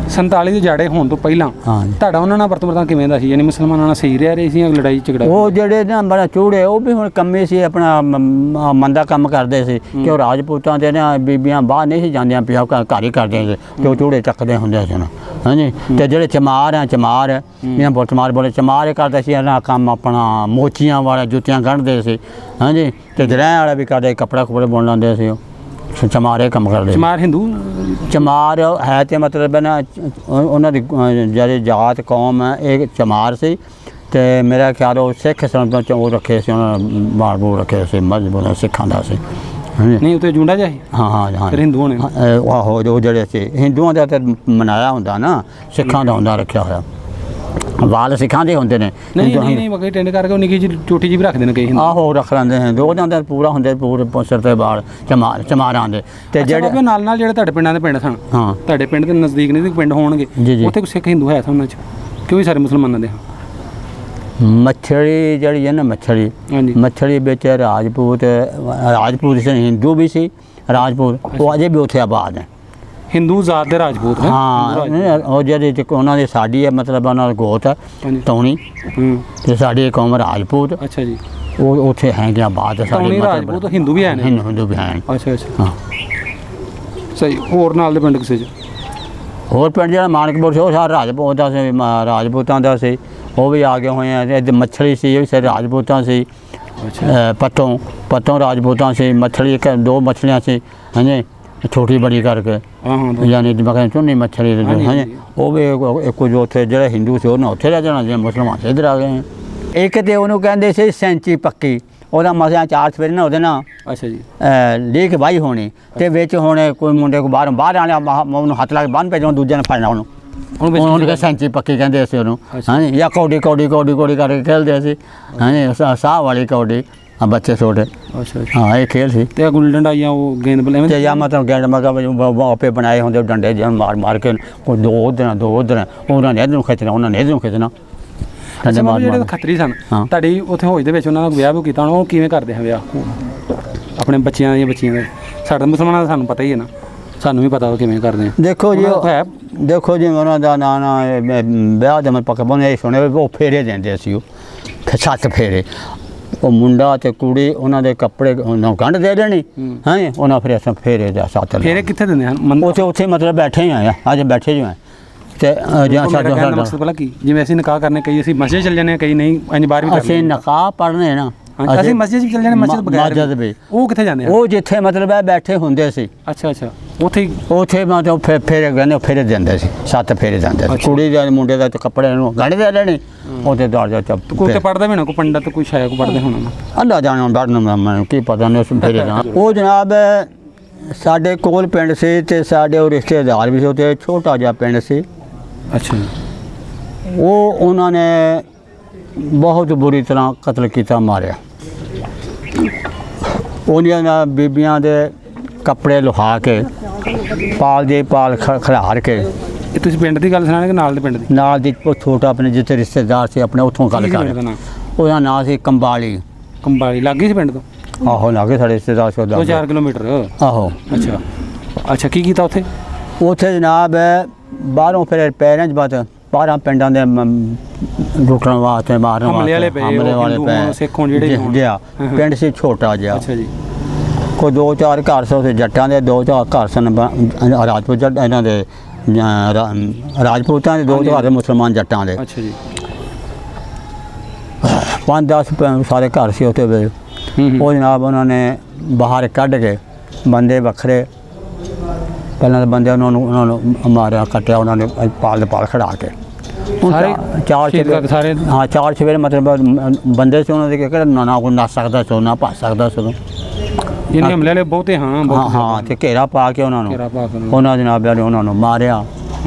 47 ਦੇ ਜਾੜੇ ਹੋਣ ਤੋਂ ਪਹਿਲਾਂ ਤੁਹਾਡਾ ਉਹਨਾਂ ਨਾਲ ਵਰਤਨ ਕਿਵੇਂ ਦਾ ਸੀ? ਯਾਨੀ ਮੁਸਲਮਾਨਾਂ ਨਾਲ ਸਹੀ ਰਹਿ ਰਹੇ ਸੀ ਜਾਂ ਲੜਾਈ ਝਗੜਾ? ਉਹ ਜਿਹੜੇ ਨਾ ਬੜਾ ਚੂੜੇ, ਉਹ ਵੀ ਹੁਣ ਕੰਮੇ ਸੀ, ਆਪਣਾ ਮੰਦਾ ਕੰਮ ਕਰਦੇ ਸੀ ਕਿ ਉਹ ਰਾਜਪੂਤਾਂ ਦੇ ਨਾ ਬੀਬੀਆਂ ਬਾਹਰ ਨਹੀਂ ਸੀ ਜਾਂਦੀਆਂ, ਪਿਆ ਘਰ ਹੀ ਕਰਦੇ ਸੀ, ਤੇ ਉਹ ਚੂੜੇ ਚੱਕਦੇ ਹੁੰਦੇ ਸੀ ਨਾ, ਹਾਂਜੀ। ਤੇ ਜਿਹੜੇ ਚਮਾਰ ਇਹਨਾਂ ਬਹੁਤ ਚਮਾਰ ਬੋਲੇ, ਚਮਾਰ ਇਹ ਕਰਦੇ ਸੀ ਇਹਨਾਂ ਕੰਮ ਆਪਣਾ ਮੋਚੀਆਂ ਵਾਲਾ ਜੁੱਤੀਆਂ ਗੰਢਦੇ ਸੀ, ਹਾਂਜੀ। ਤੇ ਜਰੈਂ ਵਾਲਾ ਵੀ ਕਰਦੇ, ਕੱਪੜਾ ਬੁਣ ਲੈਂਦੇ ਸੀ। ਉਹ ਚਮਾਰੇ ਕੰਮ ਕਰਦੇ। ਚਮਾਰ ਹਿੰਦੂ? ਚਮਾਰ ਹੈ ਤੇ ਮਤਲਬ ਨਾ ਉਹਨਾਂ ਦੀ ਜਿਹੜੀ ਜਾਤ ਕੌਮ ਹੈ ਇਹ ਚਮਾਰ ਸੀ, ਤੇ ਮੇਰਾ ਖਿਆਲ ਉਹ ਸਿੱਖ ਸੰਤਾਂ ਚ ਉਹ ਰੱਖੇ ਸੀ ਉਹਨਾਂ ਬਾਲ ਰੱਖੇ ਸੀ ਮਜ਼ਬੂਤ ਸਿੱਖਾਂ ਦਾ ਸੀ ਨਹੀਂ ਉੱਤੇ ਜੁੰਡਾ ਜਿਹਾ ਸੀ ਹਾਂ ਹਾਂ ਹਾਂ ਫਿਰ ਹਿੰਦੂ ਹੋਣੇ ਆਹੋ ਜੋ ਜਿਹੜੇ ਸੀ ਹਿੰਦੂਆਂ ਦਾ ਤੇ ਮਨਾਇਆ ਹੁੰਦਾ ਨਾ ਸਿੱਖਾਂ ਦਾ ਹੁੰਦਾ ਰੱਖਿਆ ਹੋਇਆ ਵਾਲ ਸਿੱਖਾਂ ਦੇ ਹੁੰਦੇ ਨੇ ਨਹੀਂ ਵਗੇ ਟੈਂਡ ਕਰਕੇ ਉਹ ਨਿੱਕੀ ਜਿਹੀ ਚੋਟੀ ਜਿਹੀ ਵੀ ਰੱਖਦੇ ਨੇ ਕਈ ਹਿੰਦੂ ਆਹੋ ਰੱਖ ਲੈਂਦੇ ਨੇ ਦੋ ਦਾ ਪੂਰਾ ਹੁੰਦੇ ਪੂਰੇ ਸਿਰ ਤੇ ਵਾਲ ਚਮਾਰਾਂ ਦੇ ਤੇ ਜਿਹੜੇ ਨਾਲ ਜਿਹੜੇ ਤੁਹਾਡੇ ਪਿੰਡਾਂ ਦੇ ਪਿੰਡ ਸਨ ਹਾਂ ਤੁਹਾਡੇ ਪਿੰਡ ਦੇ ਨਜ਼ਦੀਕ ਨਜ਼ਦੀਕ ਪਿੰਡ ਹੋਣਗੇ ਉੱਥੇ ਕੋਈ ਸਿੱਖ ਹਿੰਦੂ ਹੈ ਉਹਨਾਂ 'ਚ ਕਿਉਂ ਸਾਰੇ ਮੁਸਲਮਾਨਾਂ ਦੇ ਮੱਛਲੀ ਜਿਹੜੀ ਹੈ ਨਾ ਮੱਛਲੀ ਵਿੱਚ ਰਾਜਪੂਤ ਸੀ ਹਿੰਦੂ ਵੀ ਸੀ ਰਾਜਪੂਤ ਉਹ ਅਜੇ ਵੀ ਉੱਥੇ ਆਬਾਦ ਹੈ ਹਿੰਦੂ ਜ਼ਾਤ ਦੇ ਰਾਜਪੂਤ ਹਾਂ ਉਹ ਜਿਹੜੇ ਉਹਨਾਂ ਦੀ ਸਾਡੀ ਹੈ ਮਤਲਬ ਉਹਨਾਂ ਦਾ ਗੋਤ ਹੈ ਤੌਣੀ ਤੇ ਸਾਡੀ ਕੌਮ ਰਾਜਪੂਤ ਅੱਛਾ ਜੀ ਉਹ ਉੱਥੇ ਹੈਗੇ ਆਬਾਦ ਸਾਡੇ ਰਾਜਪੂਤ ਹਿੰਦੂ ਵੀ ਹਨ ਹਿੰਦੂ ਵੀ ਹਨ ਅੱਛਾ ਅੱਛਾ ਹਾਂ ਸਹੀ ਹੋਰ ਨਾਲ ਦੇ ਪਿੰਡ ਕਿਸੇ 'ਚ ਹੋਰ ਪਿੰਡ ਜਿਹੜਾ ਮਾਨਕਪੁਰ ਸੀ ਉਹ ਸਾਰਾ ਰਾਜਪੂਤ ਦਾ ਸੀ ਰਾਜਪੂਤਾਂ ਦਾ ਸੀ ਉਹ ਵੀ ਆ ਗਏ ਹੋਏ ਆ ਤੇ ਮੱਛਲੀ ਸੀ ਇਹ ਵੀ ਸਾਰੇ ਰਾਜਪੂਤਾਂ ਸੀ ਪੱਤੋਂ ਰਾਜਪੂਤਾਂ ਸੀ ਮੱਛਲੀ ਦੋ ਮੱਛਲੀਆਂ ਸੀ ਹਾਂਜੀ ਛੋਟੀ ਬੜੀ ਕਰਕੇ ਯਾਨੀ ਮੈਂ ਚੁੰਨੀ ਮੱਛਲੀ ਹਾਂਜੀ ਉਹ ਵੀ ਇੱਕ ਜੋ ਉੱਥੇ ਜਿਹੜਾ ਹਿੰਦੂ ਸੀ ਉਹਨਾਂ ਉੱਥੇ ਰਹਿ ਜਾਣਾ ਜਿਵੇਂ ਮੁਸਲਮਾਨ ਇੱਧਰ ਆ ਗਏ ਇੱਕ ਤੇ ਉਹਨੂੰ ਕਹਿੰਦੇ ਸੀ ਸੈਂਚੀ ਪੱਕੀ ਉਹਦਾ ਮਸਿਆ ਚਾਰ ਸਵੇਰੇ ਨਾ ਉਹਦੇ ਨਾਲ ਅੱਛਾ ਜੀ ਲੀਕ ਵਾਈ ਹੋਣੀ ਤੇ ਵਿੱਚ ਹੁਣ ਕੋਈ ਮੁੰਡੇ ਕੋ ਬਾਹਰ ਆਣਿਆ ਉਹਨੂੰ ਹੱਥ ਲਾ ਕੇ ਬੰਨ ਭੇਜਣਾ ਦੂਜੇ ਨੇ ਫੜਨਾ ਉਹਨੂੰ ਸੈਂਚੀ ਪੱਕੀ ਕਹਿੰਦੇ ਸੀ ਉਹਨੂੰ ਹਾਂਜੀ ਜਾਂ ਕੌਡੀ ਕਰਕੇ ਖੇਲਦੇ ਸੀ ਹਾਂਜੀ ਸਾਹ ਵਾਲੀ ਕੌਡੀ ਬੱਚੇ ਛੋਟੇ ਹਾਂ ਇਹ ਖੇਲ ਸੀ ਤੇ ਗੁੱਲੀ ਡੰਡਾ ਉਹ ਗੇਂਦ ਬਲੇ ਤੇ ਜਾਂ ਮਤਲਬ ਗੇਂਦ ਆਪੇ ਬਣਾਏ ਹੁੰਦੇ ਡੰਡੇ ਜਿਹਨ ਮਾਰ ਕੇ ਕੋਈ ਦੋ ਉਧਰ ਉਹਨਾਂ ਨੇ ਇਹਨੂੰ ਖਿੱਚਣਾ ਉਹਨਾਂ ਨੇ ਇਹਨੂੰ ਖਿੱਚਣਾ ਜਿਹੜੇ ਖੱਤਰੀ ਸਨ ਤੁਹਾਡੀ ਉੱਥੇ ਹੋਜ ਦੇ ਵਿੱਚ ਉਹਨਾਂ ਦਾ ਵਿਆਹ ਵੀ ਕੀਤਾ ਉਹ ਕਿਵੇਂ ਕਰਦੇ ਹਨ ਵਿਆਹ ਆਪਣੇ ਬੱਚਿਆਂ ਦੇ ਸਾਡੇ ਮੁਸਲਮਾਨਾਂ ਦਾ ਸਾਨੂੰ ਪਤਾ ਹੀ ਹੈ ਨਾ ਸਾਨੂੰ ਵੀ ਪਤਾ ਉਹ ਕਿਵੇਂ ਕਰਦੇ ਆ ਦੇਖੋ ਜੀ ਉਹਨਾਂ ਦਾ ਨਾਂ ਵਿਆਹ ਦੇ ਮੈਂ ਪੱਕਾ ਬਣੇ ਸੁਣੇ ਉਹ ਫੇਰੇ ਦਿੰਦੇ ਸੀ ਉਹ 7 ਫੇਰੇ ਉਹ ਮੁੰਡਾ ਤੇ ਕੁੜੀ ਉਹਨਾਂ ਦੇ ਕੱਪੜੇ ਗੰਢ ਦੇ ਦੇਣੀ ਹਾਂ ਉਹਨਾਂ ਫਿਰ ਅਸਾਂ ਫੇਰੇ ਦਾ 7 ਫੇਰੇ ਕਿੱਥੇ ਦਿੰਦੇ ਹਨ ਉੱਥੇ ਮਤਲਬ ਬੈਠੇ ਹੀ ਆ ਅੱਜ ਬੈਠੇ ਜੋ ਆ ਤੇ ਜਾਂ ਸਾਡਾ ਮਕਸਦ ਭਲਾ ਕੀ ਜਿਵੇਂ ਅਸੀਂ ਨਿਕਾਹ ਕਰਨੇ ਕਈ ਅਸੀਂ ਮਸਜਿਦ ਚਲ ਜਾਂਦੇ ਕਈ ਨਹੀਂ ਇੰਜ ਬਾਹਰ ਵੀ ਅਸੀਂ ਨਿਕਾਹ ਪੜ੍ਹਨੇ ਨਾ ਅਸੀਂ ਮਸਜਿਦ ਵੀ ਚਲ ਜਾਂਦੇ ਮਸਜਿਦ ਬਗੈਰ ਉਹ ਕਿੱਥੇ ਜਾਂਦੇ ਉਹ ਜਿੱਥੇ ਮਤਲਬ ਹੈ ਬੈਠੇ ਹੁੰਦੇ ਸੀ ਅੱਛਾ ਉੱਥੇ ਮਤਲਬ ਫੇਰੇ ਕਹਿੰਦੇ ਫੇਰੇ ਦਿੰਦੇ ਸੀ 7 ਫੇਰੇ ਦਿੰਦੇ ਸੀ ਕੁੜੀ ਦੇ ਮੁੰਡੇ ਦਾ ਕੱਪੜੇ ਨੂੰ ਗੰਢ ਦੇ ਲੈਣੀ ਉਹਦੇ ਦਰਜਾ ਚੱਪ ਕੋਈ ਤੇ ਪੜਦਾ ਵੀ ਨਾ ਕੋਈ ਪੰਡਤ ਕੋਈ ਸ਼ਾਇਕ ਪੜਦੇ ਹੋਣਾ ਅੱਲਾ ਜਾਣੇ ਪੜਨ ਮੈਨੂੰ ਕੀ ਪਤਾ ਨਹੀਂ ਉਸ ਫੇਰੇ ਦਾ ਉਹ ਜਨਾਬ ਸਾਡੇ ਕੋਲ ਪਿੰਡ ਸੀ ਤੇ ਸਾਡੇ ਉਹ ਰਿਸ਼ਤੇਦਾਰ ਵੀ ਸੀ ਉੱਥੇ ਛੋਟਾ ਜਿਹਾ ਪਿੰਡ ਸੀ ਅੱਛਾ ਉਹ ਉਹਨਾਂ ਨੇ ਬਹੁਤ ਬੁਰੀ ਤਰ੍ਹਾਂ ਕਤਲ ਕੀਤਾ ਮਾਰਿਆ ਉਹਨਾਂ ਬੀਬੀਆਂ ਦੇ ਕੱਪੜੇ ਲੁਹਾ ਕੇ ਪਾਲ ਖਿਲਾਰ ਕੇ ਇਹ ਤੁਸੀਂ ਪਿੰਡ ਦੀ ਗੱਲ ਸੁਣਾਣੇ ਕਿ ਨਾਲ ਦੇ ਪਿੰਡ ਦੀ ਨਾਲ ਦੀ ਛੋਟਾ ਆਪਣੇ ਜਿੱਥੇ ਰਿਸ਼ਤੇਦਾਰ ਸੀ ਆਪਣੇ ਉੱਥੋਂ ਗੱਲ ਕਰ ਉਹਦਾ ਨਾਂ ਸੀ ਕੰਬਾਲੀ ਲੱਗੀ ਸੀ ਪਿੰਡ ਤੋਂ ਆਹੋ ਲੱਗੇ ਸਾਡੇ ਰਿਸ਼ਤੇਦਾਰ ਸੀ 2-4 ਕਿਲੋਮੀਟਰ ਆਹੋ ਅੱਛਾ ਕੀ ਕੀਤਾ ਉੱਥੇ ਜਨਾਬ ਬਾਹਰੋਂ ਫਿਰ ਪੈਰਾਂ 'ਚ ਬਾਤ 12 ਪਿੰਡਾਂ ਦੇ ਲੁੱਟਣ ਵਾਸਤੇ ਮਾਰਨ ਵਾਲੇ ਪਏ ਸਿੱਖ ਹੋਣ ਜਿਹੜੇ ਪਿੰਡ ਸੀ ਛੋਟਾ ਜਿਹਾ ਅੱਛਾ ਜੀ ਕੋਈ 2-4 ਘਰ ਸੀ ਜੱਟਾਂ ਦੇ 2-4 ਘਰ ਸਨ ਰਾਜਪੂਤ ਜੱਟ ਇਹਨਾਂ ਦੇ ਰਾਜਪੂਤਾਂ ਦੇ 2 ਘਰ ਮੁਸਲਮਾਨ ਜੱਟਾਂ ਦੇ ਅੱਛਾ ਜੀ 5-10 ਸਾਰੇ ਘਰ ਸੀ ਉੱਥੇ ਉਹ ਜਨਾਬ ਉਹਨਾਂ ਨੇ ਬਾਹਰ ਕੱਢ ਕੇ ਬੰਦੇ ਵੱਖਰੇ ਪਹਿਲਾਂ ਤਾਂ ਬੰਦੇ ਉਹਨਾਂ ਨੂੰ ਮਾਰਿਆ ਕੱਟਿਆ ਉਹਨਾਂ ਨੇ ਪਾਲ ਖੜਾ ਕੇ ਚਾਰ ਸਵੇਰੇ ਮਤਲਬ ਬੰਦੇ ਸੀ ਉਹਨਾਂ ਦੇ ਕਿਹੜਾ ਨਾ ਕੋਈ ਨੱਸ ਸਕਦਾ ਸੀ ਨਾ ਭੱਜ ਸਕਦਾ ਸੀ ਜਿਹਨੇ ਹਮਲੇ ਵਾਲੇ ਬਹੁਤੇ ਹਾਂ ਤੇ ਘੇਰਾ ਪਾ ਕੇ ਉਹਨਾਂ ਜਨਾਬ ਨੇ ਉਹਨਾਂ ਨੂੰ ਮਾਰਿਆ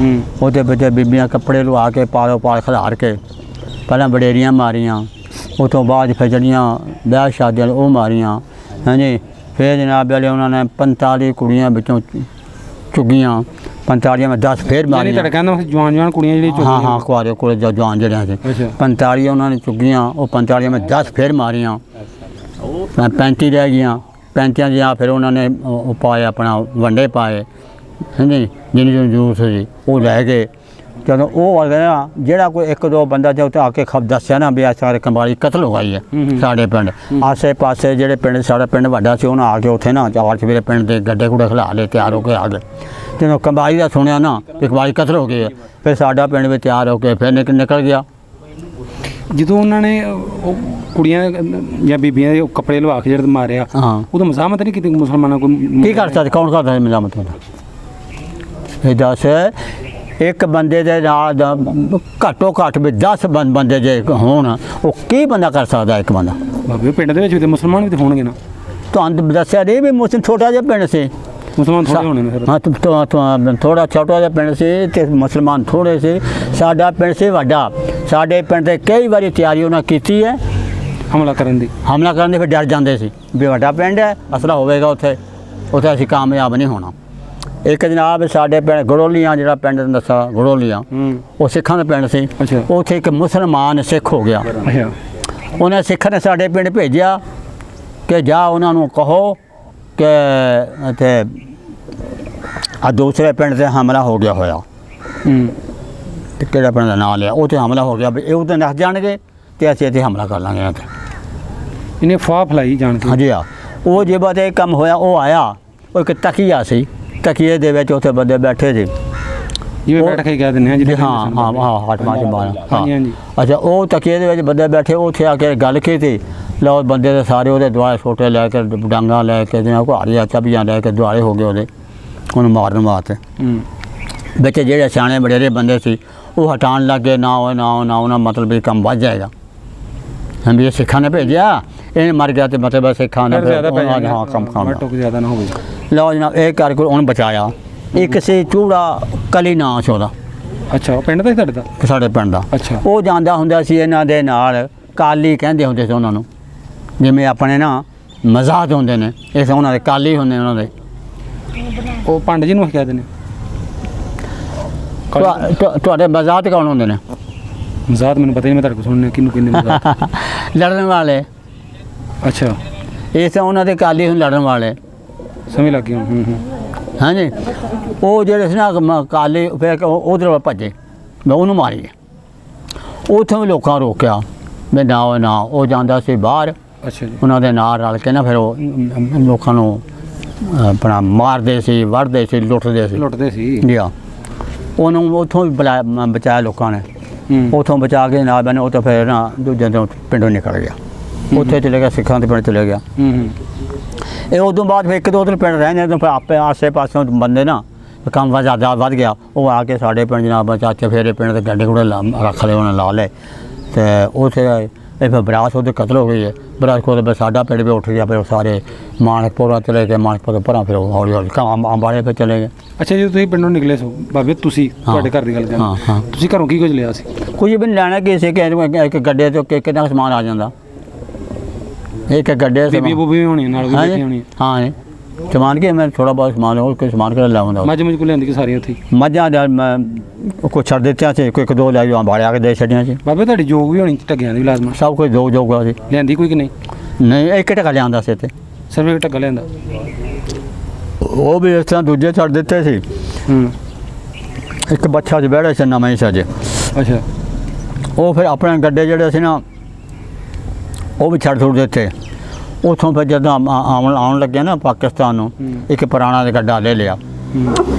ਉਹਦੇ ਵਿੱਚ ਬੀਬੀਆਂ ਕੱਪੜੇ ਲਵਾ ਕੇ ਪਾਲ ਖਿਲਾਰ ਕੇ ਪਹਿਲਾਂ ਵਡੇਰੀਆਂ ਮਾਰੀਆਂ ਉਹ ਤੋਂ ਬਾਅਦ ਫਿਰ ਜਿਹੜੀਆਂ ਵਿਆਹ ਸ਼ਾਦੀਆਂ ਉਹ ਮਾਰੀਆਂ ਹਾਂਜੀ ਫਿਰ ਜਨਾਬ ਵਾਲੇ ਉਹਨਾਂ ਨੇ 45 ਕੁੜੀਆਂ ਵਿੱਚੋਂ ਚੁੱਗੀਆਂ 45 ਮੈਂ 10 ਫੇਰ ਮਾਰੀਆਂ ਜਵਾਨ ਕੁੜੀਆਂ ਜਿਹੜੀਆਂ ਹਾਂ ਕੁਆਰੇ ਕੋਲ ਜਵਾਨ ਜਿਹੜੀਆਂ ਸੀ 45 ਉਹਨਾਂ ਨੇ ਚੁੱਗੀਆਂ ਉਹ 45 ਮੈਂ 10 ਫੇਰ ਮਾਰੀਆਂ 35 ਰਹਿ ਗਈਆਂ 35 ਦੀਆਂ ਫਿਰ ਉਹਨਾਂ ਨੇ ਉਹ ਪਾਏ ਆਪਣਾ ਵੰਡੇ ਪਾਏ ਹਾਂਜੀ ਜਿਹਨੂੰ ਜੂਸ ਸੀ ਉਹ ਲੈ ਗਏ ਜਦੋਂ ਉਹ ਆ ਗਿਆ ਜਿਹੜਾ ਕੋਈ 1-2 ਬੰਦਾ ਜੇ ਉੱਥੇ ਆ ਕੇ ਦੱਸਿਆ ਨਾ ਵੀ ਆ ਸਾਰੇ ਕੰਬਾਲੀ ਕਤਲ ਹੋ ਗਈ ਹੈ ਸਾਡੇ ਪਿੰਡ ਆਸੇ ਪਾਸੇ ਜਿਹੜੇ ਪਿੰਡ ਸਾਡਾ ਪਿੰਡ ਵੱਡਾ ਸੀ ਉਹਨਾਂ ਆ ਕੇ ਉੱਥੇ ਨਾ 4 ਸਵੇਰੇ ਪਿੰਡ ਦੇ ਗੱਡੇ ਗੁੱਡੇ ਖਿਲਾ ਲਏ ਤਿਆਰ ਹੋ ਕੇ ਆ ਗਏ ਜਦੋਂ ਕੰਬਾਲੀ ਦਾ ਸੁਣਿਆ ਨਾ ਵੀ ਕੰਬਾਲੀ ਕਤਲ ਹੋ ਗਈ ਹੈ ਫਿਰ ਸਾਡਾ ਪਿੰਡ ਵਿੱਚ ਤਿਆਰ ਹੋ ਕੇ ਫਿਰ ਨਿਕਲ ਗਿਆ ਜਦੋਂ ਉਹਨਾਂ ਨੇ ਉਹ ਕੁੜੀਆਂ ਜਾਂ ਬੀਬੀਆਂ ਦੇ ਕੱਪੜੇ ਲਵਾ ਕੇ ਜਿਹੜੇ ਮਾਰਿਆ ਉਦੋਂ ਮਜ਼ਾਮਤ ਨਹੀਂ ਕੀਤੀ ਮੁਸਲਮਾਨਾਂ ਕੋਲ ਕੀ ਕਰ ਸਕਦੇ ਕੌਣ ਕਰਦਾ ਮਜ਼ਾਮਤ ਇਹ ਦੱਸ ਇੱਕ ਬੰਦੇ ਦੇ ਨਾਲ ਘੱਟੋ ਘੱਟ ਵੀ 10 ਬੰਦੇ ਜੇ ਹੋਣ, ਉਹ ਕੀ ਬੰਦਾ ਕਰ ਸਕਦਾ ਇੱਕ ਬੰਦਾ। ਬਾਬੇ ਪਿੰਡ ਦੇ ਵਿੱਚ ਵੀ ਤੇ ਮੁਸਲਮਾਨ ਵੀ ਤੇ ਹੋਣਗੇ ਨਾ, ਤੁਹਾਨੂੰ ਦੱਸਿਆ ਨਹੀਂ ਵੀ ਮੁਸਲਿਮ ਛੋਟਾ ਜਿਹਾ ਪਿੰਡ ਸੀ। ਮੁਸਲਮਾਨ ਥੋੜੇ ਹੋਣੇ ਨੇ ਫਿਰ। ਹਾਂ ਥੋੜਾ ਛੋਟਾ ਜਿਹਾ ਪਿੰਡ ਸੀ ਤੇ ਮੁਸਲਮਾਨ ਥੋੜੇ ਸੀ। ਸਾਡਾ ਪਿੰਡ ਸੀ ਵੱਡਾ, ਸਾਡੇ ਪਿੰਡ ਦੇ ਕਈ ਵਾਰੀ ਤਿਆਰੀ ਉਹਨਾਂ ਕੀਤੀ ਹੈ ਹਮਲਾ ਕਰਨ ਦੀ। ਹਮਲਾ ਕਰਨ ਦੇ, ਫਿਰ ਡਰ ਜਾਂਦੇ ਸੀ ਵੀ ਵੱਡਾ ਪਿੰਡ ਹੈ, ਅਸਲਾ ਹੋਵੇਗਾ ਉੱਥੇ ਅਸੀਂ ਕਾਮਯਾਬ ਨਹੀਂ ਹੋਣਾ। ਇੱਕ ਜਨਾਬ ਸਾਡੇ ਪਿੰਡ ਗੜੋਲੀਆਂ, ਜਿਹੜਾ ਪਿੰਡ ਦੱਸਿਆ ਗੜੋਲੀਆਂ, ਉਹ ਸਿੱਖਾਂ ਦਾ ਪਿੰਡ ਸੀ। ਅੱਛਾ। ਉੱਥੇ ਇੱਕ ਮੁਸਲਮਾਨ ਸਿੱਖ ਹੋ ਗਿਆ। ਅੱਛਾ। ਉਹਨੇ ਸਿੱਖਾਂ ਨੇ ਸਾਡੇ ਪਿੰਡ ਭੇਜਿਆ ਕਿ ਜਾ ਉਹਨਾਂ ਨੂੰ ਕਹੋ ਕਿ ਇੱਥੇ ਆ ਦੂਸਰੇ ਪਿੰਡ 'ਤੇ ਹਮਲਾ ਹੋ ਗਿਆ ਹੋਇਆ। ਤੇ ਕਿਹੜਾ ਪਿੰਡ ਦਾ ਨਾਂ ਲਿਆ, ਉੱਥੇ ਹਮਲਾ ਹੋ ਗਿਆ ਵੀ ਇਹ ਉਹਦੇ ਨੱਸ ਜਾਣਗੇ ਤੇ ਅਸੀਂ ਇੱਥੇ ਹਮਲਾ ਕਰ ਲਾਂਗੇ। ਇੱਥੇ ਇਹਨੇ ਫਾਹ ਫਲਾਈ ਜਾਣ ਕੇ। ਹਾਂਜੀ ਆ ਉਹ ਜੇ ਬਾਤ ਇਹ ਕੰਮ ਹੋਇਆ, ਉਹ ਆਇਆ, ਉਹ ਇੱਕ ਤਕੀਆ ਸੀ, ਤਕੀਏ ਦੇ ਵਿੱਚ ਉੱਥੇ ਬੰਦੇ ਬੈਠੇ ਸੀ, ਜਿਵੇਂ ਬੈਠ ਕੇ ਕਹਿ ਦਿੰਦੇ ਆ ਜਿਹਦੇ ਹਾਂ ਹਟਮਾ ਚ ਮਾਰਾ। ਹਾਂਜੀ ਹਾਂਜੀ। ਅੱਛਾ, ਉਹ ਤਕੀਏ ਦੇ ਵਿੱਚ ਬੰਦੇ ਬੈਠੇ, ਉੱਥੇ ਆ ਕੇ ਗੱਲ ਕੀਤੀ। ਲਓ ਬੰਦੇ ਦੇ ਸਾਰੇ ਉਹਦੇ ਦੁਆਲੇ ਛੋਟੇ ਲੈ ਕੇ, ਡਾਂਗਾ ਲੈ ਕੇ, ਜਿਵੇਂ ਘਾੜੀਆਂ ਚਾਬੀਆਂ ਲੈ ਕੇ ਦੁਆਲੇ ਹੋ ਗਏ ਉਹਨੂੰ ਮਾਰਨ ਵਾਸਤੇ। ਵਿੱਚ ਜਿਹੜੇ ਸਿਆਣੇ ਵਡੇਰੇ ਬੰਦੇ ਸੀ ਉਹ ਹਟਾਉਣ ਲੱਗੇ, ਨਾ ਉਹਨਾਂ ਮਤਲਬ ਵੀ ਕੰਮ ਵੱਧ ਜਾਏਗਾ। ਵੀ ਇਹ ਸਿੱਖਾਂ ਨੇ ਭੇਜਿਆ, ਇਹ ਮਰ ਗਿਆ ਤੇ ਮਤਲਬ ਸਿੱਖਾਂ ਨੇ ਹਾਂ ਕੰਮ ਖਾਣਾ ਟੁਕ ਜ਼ਿਆਦਾ ਨਾ ਹੋਵੇ। ਲਓ ਜਨਾਬ, ਇਹ ਕਰਕੇ ਉਹਨੂੰ ਬਚਾਇਆ। ਇੱਕ ਸੀ ਚੂੜਾ ਕਲੀ ਨਾਂ ਸੀ ਉਹਦਾ। ਅੱਛਾ, ਉਹ ਪਿੰਡ ਦਾ ਹੀ ਤੁਹਾਡੇ ਦਾ? ਸਾਡੇ ਪਿੰਡ ਦਾ। ਅੱਛਾ। ਉਹ ਜਾਂਦਾ ਹੁੰਦਾ ਸੀ ਇਹਨਾਂ ਦੇ ਨਾਲ, ਕਾਲੀ ਕਹਿੰਦੇ ਹੁੰਦੇ ਸੀ ਉਹਨਾਂ ਨੂੰ, ਜਿਵੇਂ ਆਪਣੇ ਨਾ ਮਜ਼ਾਦ ਹੁੰਦੇ ਨੇ, ਇਹ ਉਹਨਾਂ ਦੇ ਕਾਲੀ ਹੁੰਦੇ ਉਹਨਾਂ ਦੇ। ਉਹ ਪੰਡ ਜੀ ਨੂੰ ਕਹਿ ਦਿੰਦੇ। ਤੁਹਾਡੇ ਮਜ਼ਾਦ ਕੌਣ ਹੁੰਦੇ ਨੇ? ਮਜ਼ਾਦ ਮੈਨੂੰ ਪਤਾ ਨਹੀਂ, ਮੈਂ ਤੁਹਾਡੇ ਕੋਲ ਸੁਣਨੇ ਕਿਹਨੂੰ ਕਹਿੰਦੇ ਮਜ਼ਾਦ। ਲੜਨ ਵਾਲੇ। ਅੱਛਾ। ਇਹ ਤਾਂ ਉਹਨਾਂ ਦੇ ਕਾਲੀ ਹੁੰਦੇ, ਲੜਨ ਵਾਲੇ। ਸਮਝ ਲੱਗ ਗਈ ਹੁਣ। ਹਾਂਜੀ। ਉਹ ਜਿਹੜੇ ਸੀ ਨਾ ਕਾਲੇ, ਫਿਰ ਉਧਰ ਭੱਜੇ, ਮੈਂ ਉਹਨੂੰ ਮਾਰੀ। ਉੱਥੋਂ ਵੀ ਲੋਕਾਂ ਰੋਕਿਆ ਵੀ ਨਾ ਉਹ ਜਾਂਦਾ ਸੀ ਬਾਹਰ। ਅੱਛਾ ਜੀ। ਉਹਨਾਂ ਦੇ ਨਾਲ ਰਲ ਕੇ ਨਾ ਫਿਰ ਉਹ ਲੋਕਾਂ ਨੂੰ ਆਪਣਾ ਮਾਰਦੇ ਸੀ, ਵੜਦੇ ਸੀ, ਲੁੱਟਦੇ ਸੀ। ਜੀ ਹਾਂ। ਉਹਨੂੰ ਉੱਥੋਂ ਵੀ ਬਚਾਇਆ ਲੋਕਾਂ ਨੇ। ਉੱਥੋਂ ਬਚਾ ਕੇ ਨਾਲ ਬਣੇ, ਉਹ ਤਾਂ ਫਿਰ ਨਾ ਦੂਜੇ ਦਿਨ ਪਿੰਡੋਂ ਨਿਕਲ ਗਿਆ, ਉੱਥੇ ਚਲੇ ਗਿਆ, ਸਿੱਖਾਂ ਦੇ ਪਿੰਡ ਚਲੇ ਗਿਆ। ਇਹ ਉਦੋਂ ਬਾਅਦ ਫਿਰ ਇੱਕ ਦੋ ਦਿਨ ਪਿੰਡ ਰਹਿੰਦੇ, ਤਾਂ ਫਿਰ ਆਪੇ ਆਸੇ ਪਾਸਿਓਂ ਬੰਦੇ ਨਾ ਕੰਮ ਜ਼ਿਆਦਾ ਵੱਧ ਗਿਆ। ਉਹ ਆ ਕੇ ਸਾਡੇ ਪਿੰਡ ਜਨਾਬ ਚਾਚੇ ਫੇਰੇ ਪਿੰਡ ਦੇ ਗੱਡੇ ਗੁੜੇ ਰੱਖ ਲਏ, ਉਹਨੇ ਲਾ ਲਏ। ਅਤੇ ਉੱਥੇ ਇਹ ਫਿਰ ਬਰਾਸ ਉਹਦੇ ਕਤਲ ਹੋ ਗਈ ਹੈ। ਬਰਾਸ ਕੋਲ ਸਾਡਾ ਪਿੰਡ ਵੀ ਉੱਠ ਗਿਆ, ਫਿਰ ਸਾਰੇ ਮਾਨਕਪੁਰਾ ਚਲੇ ਗਏ, ਮਾਨਕਪੁਰ ਪਰਾਂ ਫਿਰ ਹੌਲੀ ਹੌਲੀ ਅੰਬਾਲੇ ਫਿਰ ਚਲੇ ਗਏ। ਅੱਛਾ, ਜਦੋਂ ਤੁਸੀਂ ਪਿੰਡੋਂ ਨਿਕਲੇ ਸੋ ਬਾਬੇ, ਤੁਸੀਂ ਤੁਹਾਡੇ ਘਰ ਦੀ ਗੱਲ ਕਰਦੇ, ਤੁਸੀਂ ਘਰੋਂ ਕੀ ਕੁਝ ਲਿਆ ਸੀ? ਕੁਝ ਵੀ ਨਹੀਂ ਲੈਣਾ, ਕਿਸੇ ਇੱਕ ਗੱਡੇ ਤੋਂ ਕਿੰਨਾ ਸਮਾਨ ਆ ਜਾਂਦਾ, ਇੱਕ ਗੱਡੇ ਬੀਬੀ ਬੂਬੀ ਹੋਣੀ ਨਾਲ ਵੀ ਬੈਠੀ ਹੋਣੀ। ਹਾਂ, ਸਮਾਨ ਕੇ ਮੈਂ ਥੋੜਾ ਬਹੁਤ ਸਮਾਨ ਹੋਰ ਕੋਈ ਸਮਾਨ ਕਰ ਲਿਆਉਂਦਾ। ਮੱਝ ਮੁਝ ਕੋ ਲਿਆਂਦੀ ਕਿ ਸਾਰੀਆਂ ਉੱਥੇ? ਮੱਝਾਂ ਦਾ ਮੈਂ ਕੋਈ ਛੱਡ ਦਿੱਤਿਆਂ ਸੀ, ਕੋਈ ਇੱਕ ਦੋ ਲੈ ਜਾਓ ਬਾੜੇ ਆ ਕੇ ਦੇ ਛੱਡੀਆਂ ਸੀ। ਬਾਬੇ ਤੁਹਾਡੀ ਜੋਗ ਵੀ ਹੋਣੀ, ਢੱਗਿਆਂ ਦੀ ਵੀ ਲਾਜ਼ਮਾ? ਸਭ ਕੁਝ ਦੋ ਜੋਗਾ ਸੀ। ਲਿਆਂਦੀ ਕੋਈ ਕਿ ਨਹੀਂ? ਨਹੀਂ, ਇੱਕ ਢੱਗਾ ਲਿਆਂਦਾ ਸੀ ਇੱਥੇ, ਸਿਰਫ ਇੱਕ ਢੱਗਾ ਲਿਆਂਦਾ। ਉਹ ਵੀ ਇਸ ਤਰ੍ਹਾਂ ਦੂਜੇ ਛੱਡ ਦਿੱਤੇ ਸੀ। ਇੱਕ ਬੱਚਾ ਚ ਬਹਿੜਾ ਸੀ ਨਵਾਂ ਹੀ ਸਜੇ। ਅੱਛਾ। ਉਹ ਫਿਰ ਆਪਣੇ ਗੱਡੇ ਜਿਹੜੇ ਸੀ ਨਾ, ਉਹ ਵੀ ਛੱਡ ਛੁੱਟ ਦਿੱਤੇ। ਉੱਥੋਂ ਫਿਰ ਜਦੋਂ ਆਉਣ ਲੱਗਿਆ ਨਾ ਪਾਕਿਸਤਾਨ ਨੂੰ, ਇੱਕ ਪੁਰਾਣਾ ਜਿਹਾ ਗੱਡਾ ਲੈ ਲਿਆ।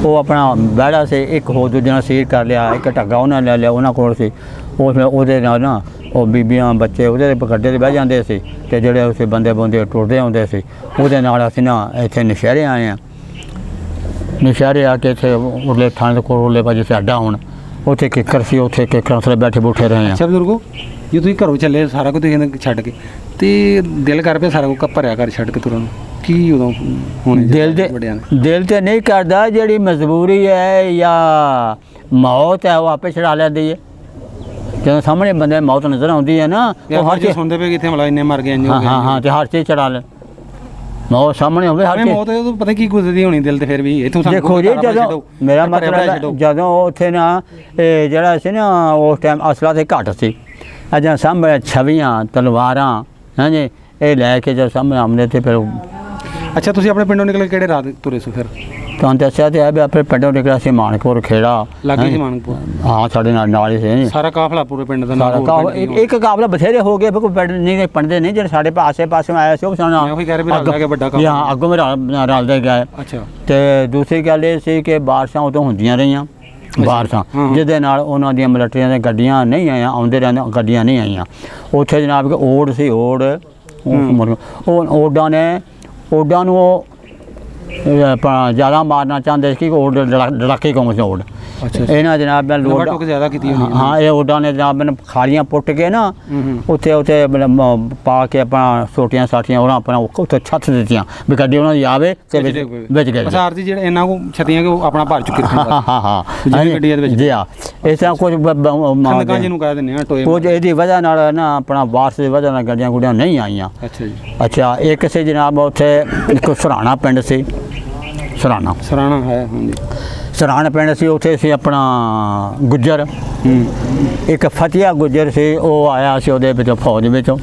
ਉਹ ਆਪਣਾ ਬਹਿੜਾ ਸੀ, ਇੱਕ ਹੋਰ ਦੂਜੇ ਨਾਲ ਸੀਰ ਕਰ ਲਿਆ, ਇੱਕ ਢੱਗਾ ਉਹਨਾਂ ਲੈ ਲਿਆ, ਉਹਨਾਂ ਕੋਲ ਸੀ। ਉਹ ਫਿਰ ਉਹਦੇ ਨਾਲ ਨਾ ਉਹ ਬੀਬੀਆਂ ਬੱਚੇ ਉਹਦੇ ਗੱਡੇ 'ਤੇ ਬਹਿ ਜਾਂਦੇ ਸੀ, ਅਤੇ ਜਿਹੜੇ ਉੱਥੇ ਬੰਦੇ ਟੁੱਟਦੇ ਆਉਂਦੇ ਸੀ, ਉਹਦੇ ਨਾਲ ਅਸੀਂ ਨਾ ਇੱਥੇ ਨਸ਼ਹਿਰੇ ਆਏ ਹਾਂ। ਨਸ਼ਹਿਰੇ ਆ ਕੇ ਇੱਥੇ ਉਰਲੇ ਥਾਣੇ ਦੇ ਕੋਲ ਉਰਲੇ ਪਾਸੇ ਸਾਡਾ ਹੁਣ ਉੱਥੇ ਕਿੱਕਰ ਸੀ, ਉੱਥੇ ਕਿੱਕਰਾਂ ਥੱਲੇ ਬੈਠੇ ਬੂਠੇ ਰਹੇ ਹਾਂ। ਅੱਛਾ ਬਜ਼ੁਰਗੋ, ਜੇ ਤੁਸੀਂ ਘਰੋਂ ਚੱਲੇ ਸਾਰਾ ਕੁਝ ਤੁਸੀਂ ਛੱਡ ਕੇ, ਤੇ ਦਿਲ ਕਰ ਪਿਆ ਸਾਰਾ ਕੁਝ ਭਰਿਆ ਘਰ ਛੱਡ ਕੇ ਤੁਰਨ ਨੂੰ, ਕੀ ਉਦੋਂ ਹੋਣੇ ਦਿਲ ਤੇ ਨਹੀਂ ਕਰਦਾ, ਜਿਹੜੀ ਮਜਬੂਰੀ ਹੈ ਜਾਂ ਮੌਤ ਹੈ ਉਹ ਆਪੇ ਛਡਾ ਲੈਂਦੀ ਹੈ। ਜਦੋਂ ਸਾਹਮਣੇ ਬੰਦੇ ਮੌਤ ਨਜ਼ਰ ਆਉਂਦੀ ਹੈ ਨਾ, ਉਹ ਹਰ ਚੀਜ਼ ਸੁਣਦੇ ਪਏ ਕਿੱਥੇ ਮਲਾ ਇੰਨੇ ਮਰ ਗਏ। ਹਾਂ, ਤੇ ਹਰ ਚੀਜ਼ ਛਡਾ ਲੈ, ਮੌਤ ਸਾਹਮਣੇ ਹੋਵੇ ਹਰ ਮੌਤ ਪਤਾ ਕੀ ਗੁਜ਼ਰਦੀ ਹੋਣੀ ਦਿਲ ਤੇ। ਫਿਰ ਵੀ ਇੱਥੋਂ ਦੇਖੋ ਜੀ, ਜਦੋਂ ਮੇਰਾ ਮਤਲਬ ਜਦੋਂ ਉੱਥੇ ਨਾ ਇਹ ਜਿਹੜਾ ਸੀ ਨਾ ਉਸ ਟਾਈਮ ਅਸਲਾ ਤੇ ਘੱਟ ਸੀ, ਅਜਾਂ ਸਾਹਮਣੇ ਛਵੀਆਂ ਤਲਵਾਰਾਂ ਹਾਂਜੀ ਇਹ ਲੈ ਕੇ ਜਦ ਸਾਹਮਣੇ ਆਮਨੇ ਤੇ ਫਿਰ। ਅੱਛਾ, ਤੁਸੀਂ ਆਪਣੇ ਪਿੰਡੋਂ ਨਿਕਲ ਕਿਹੜੇ ਰਾਤ ਤੁਰੇ ਸੋ? ਫਿਰ ਤੁਹਾਨੂੰ ਦੱਸਿਆ ਤੇ ਹੈ ਵੀ ਆਪਣੇ ਪਿੰਡੋਂ ਨਿਕਲਿਆ ਸੀ ਮਾਨਕਪੁਰ ਖੇੜਾ ਲੱਗੇ ਸੀ। ਮਾਨਕਪੁਰ ਹਾਂ, ਸਾਡੇ ਨਾਲ ਹੀ ਸੀ। ਸਾਰਾ ਕਾਫਲਾ ਪੂਰੇ ਪਿੰਡ ਦਾ ਨਾਲ ਇੱਕ ਕਾਫਲਾ ਬਥੇਰੇ ਹੋ ਗਏ, ਕੋਈ ਪਿੰਡ ਨਹੀਂ ਪਿੰਡੇ ਨਹੀਂ ਜਿਹੜੇ ਸਾਡੇ ਆਸੇ ਪਾਸੇ ਆਇਆ ਸੀ ਉਹ ਸਾਨੂੰ ਅੱਗੋਂ ਮੇਰਾ ਰਲਦੇ ਗਏ। ਅੱਛਾ। ਤੇ ਦੂਸਰੀ ਗੱਲ ਇਹ ਸੀ ਕਿ ਬਾਰਿਸ਼ਾਂ ਉਦੋਂ ਹੁੰਦੀਆਂ ਰਹੀਆਂ, ਬਾਰਿਸ਼ਾਂ ਜਿਹਦੇ ਨਾਲ ਉਹਨਾਂ ਦੀਆਂ ਮਿਲਟਰੀਆਂ ਦੀਆਂ ਗੱਡੀਆਂ ਨਹੀਂ ਆਈਆਂ, ਆਉਂਦੇ ਰਹਿੰਦੇ ਗੱਡੀਆਂ ਨਹੀਂ ਆਈਆਂ। ਉੱਥੇ ਜਨਾਬ ਕਿ ਓੜ ਸੀ, ਉਹ ਓਡਾਂ ਨੂੰ ਉਹ ਜ਼ਿਆਦਾ ਮਾਰਨਾ ਚਾਹੁੰਦੇ ਸੀ ਕਿ ਓਡ ਲੜਾਕੇ ਕੌਮ ਸੀ ਓਡ, ਅੱਛਾ ਇਹਨਾਂ ਜਨਾਬ ਮੈਂ ਲੋਡ ਟੁੱਕ ਜ਼ਿਆਦਾ ਕੀਤੀ ਹੋਣੀ ਹਾਂ ਇਹ ਉਹਨਾਂ ਨੇ ਜਨਾਬ ਮੈਨੂੰ ਖਾਲੀਆਂ ਪੁੱਟ ਕੇ ਨਾ ਉੱਥੇ ਮਤਲਬ ਪਾ ਕੇ ਆਪਣਾ ਛੋਟੀਆਂ ਸਾਟੀਆਂ ਉਹਨਾਂ ਆਪਣਾ ਉੱਥੇ ਛੱਤ ਦਿੱਤੀਆਂ ਵੀ ਗੱਡੀ ਉਹਨਾਂ ਦੀ ਆਵੇ ਤੇ ਵਿੱਚ ਗਏ ਬਸਾਰ ਦੀ ਜਿਹੜੇ ਇਹਨਾਂ ਕੋ ਛਤੀਆਂ ਕਿ ਉਹ ਆਪਣਾ ਭਾਰ ਚੁੱਕੀ ਹਾਂ ਹਾਂ ਹਾਂ ਜਿਹੜੀ ਗੱਡੀਆਂ ਦੇ ਵਿੱਚ ਜੀ ਆ ਇਸ ਤਰ੍ਹਾਂ ਕੁਝ ਖੰਦਕਾਂ ਜਿਹਨੂੰ ਕਹਿ ਦਿੰਦੇ ਆ ਟੋਏ ਕੁਝ ਇਹਦੀ ਵਜ੍ਹਾ ਨਾਲ ਨਾ ਆਪਣਾ ਬਾਰਿਸ਼ ਦੀ ਵਜ੍ਹਾ ਨਾਲ ਗੱਡੀਆਂ ਗੁੱਡੀਆਂ ਨਹੀਂ ਆਈਆਂ ਅੱਛਾ ਜੀ ਅੱਛਾ ਇੱਕ ਸੀ ਜਨਾਬ ਉੱਥੇ ਇੱਕ ਸਰਾਣਾ ਪਿੰਡ ਸੀ ਸਰਾਣਾ ਹੈ ਹਾਂਜੀ ਸਰਾਣਾ ਪਿੰਡ ਸੀ ਉੱਥੇ ਸੀ ਆਪਣਾ ਗੁੱਜਰ ਇੱਕ ਫਤਿਆ ਗੁੱਜਰ ਸੀ ਉਹ ਆਇਆ ਸੀ ਉਹਦੇ ਵਿੱਚੋਂ ਫੌਜ ਵਿੱਚੋਂ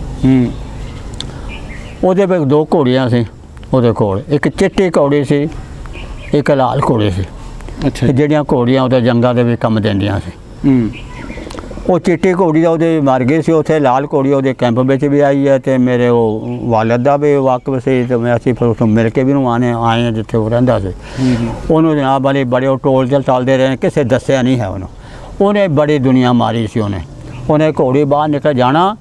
ਉਹਦੇ ਵਿੱਚ 2 ਘੋੜੀਆਂ ਸੀ ਉਹਦੇ ਕੋਲ ਇੱਕ ਚਿੱਟੀ ਘੋੜੀ ਸੀ ਇੱਕ ਲਾਲ ਘੋੜੀ ਸੀ ਅੱਛਾ ਜਿਹੜੀਆਂ ਘੋੜੀਆਂ ਉਹਦੇ ਜੰਗਾਂ ਦੇ ਵੀ ਕੰਮ ਦਿੰਦੀਆਂ ਸੀ ਉਹ ਚਿੱਟੀ ਘੋੜੀ ਦਾ ਉਹਦੇ ਮਰ ਗਈ ਸੀ ਉੱਥੇ ਲਾਲ ਘੋੜੀ ਉਹਦੇ ਕੈਂਪ ਵਿੱਚ ਵੀ ਆਈ ਹੈ ਤੇ ਮੇਰੇ ਉਹ ਵਾਲਦ ਦਾ ਵੀ ਵਾਕਫ ਸੀ ਤੇ ਮੈਂ ਅਸੀਂ ਫਿਰ ਉੱਥੋਂ ਮਿਲ ਕੇ ਵੀ ਨੂੰ ਆਏ ਹਾਂ ਜਿੱਥੇ ਉਹ ਰਹਿੰਦਾ ਸੀ ਉਹਨੂੰ ਜਨਾਬ ਵਾਲੇ ਬੜੇ ਉਹ ਟੋਲ ਚੱਲਦੇ ਰਹੇ ਕਿਸੇ ਦੱਸਿਆ ਨਹੀਂ ਹੈ ਉਹਨੇ ਬੜੀ ਦੁਨੀਆ ਮਾਰੀ ਸੀ ਉਹਨੇ ਘੋੜੀ ਬਾਹਰ ਨਿਕਲ ਜਾਣਾ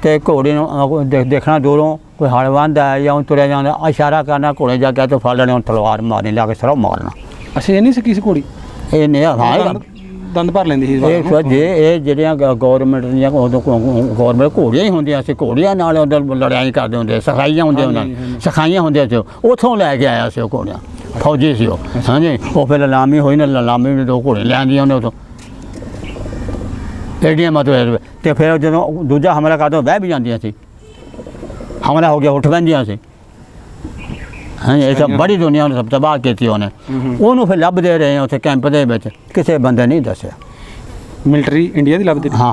ਤੇ ਘੋੜੀ ਨੂੰ ਦੇਖਣਾ ਦੂਰੋਂ ਕੋਈ ਹਲਵੰਦ ਹੈ ਜਾਂ ਉਹ ਤੁਰਿਆ ਜਾਂਦਾ ਇਸ਼ਾਰਾ ਕਰਨਾ ਘੋੜੇ ਜਾ ਕੇ ਤੇ ਫੜ ਲੈਣੇ ਤਲਵਾਰ ਮਾਰਨੀ ਲਿਆ ਕੇ ਸਰੋਂ ਮਾਰਨਾ ਅੱਛਾ ਇਹ ਨਹੀਂ ਸੀ ਕਿਸੇ ਘੋੜੀ ਇਹ ਨਹੀਂ ਹਾਂ ਦੰਦ ਭਰ ਲੈਂਦੀ ਸੀ ਇਹ ਜੇ ਇਹ ਜਿਹੜੀਆਂ ਗੌਰਮੈਂਟ ਦੀਆਂ ਗੌਰਮੈਂਟ ਘੋੜੀਆਂ ਹੀ ਹੁੰਦੀਆਂ ਸੀ ਘੋੜੀਆਂ ਨਾਲ ਉਧਰ ਲੜਾਈ ਕਰਦੇ ਹੁੰਦੇ ਸਿਖਾਈਆਂ ਹੁੰਦੀਆਂ ਉਹਨਾਂ ਸਿਖਾਈਆਂ ਹੁੰਦੀਆਂ ਸੀ ਉੱਥੋਂ ਲੈ ਕੇ ਆਇਆ ਸੀ ਉਹ ਘੋੜੀਆਂ ਫੌਜੀ ਸੀ ਉਹ ਹਾਂਜੀ ਉਹ ਫਿਰ ਲਾਮੀ ਹੋਈ ਨਾ ਲਾਮੀ ਵੀ 2 ਘੋੜੇ ਲੈਂਦੀਆਂ ਉਹਨੇ ਉੱਥੋਂ ਐਡੀਆਂ ਮਤਲਬ ਤੇ ਫਿਰ ਜਦੋਂ ਦੂਜਾ ਹਮਲਾ ਕਰਦਾ ਬਹਿ ਵੀ ਜਾਂਦੀਆਂ ਸੀ ਹਮਲਾ ਹੋ ਗਿਆ ਉੱਠ ਪੈਂਦੀਆਂ ਸੀ ਹਾਂ ਇਹ ਤਾਂ ਬੜੀ ਦੁਨੀਆ ਨੂੰ ਸਭ ਤਬਾਹ ਕੀਤੀ ਉਹਨੂੰ ਫਿਰ ਲੱਭਦੇ ਰਹੇ ਉੱਥੇ ਕੈਂਪ ਦੇ ਵਿੱਚ ਕਿਸੇ ਬੰਦੇ ਨਹੀਂ ਦੱਸਿਆ ਮਿਲਟਰੀ ਇੰਡੀਆ ਦੀ ਲੱਭਦੀ ਹਾਂ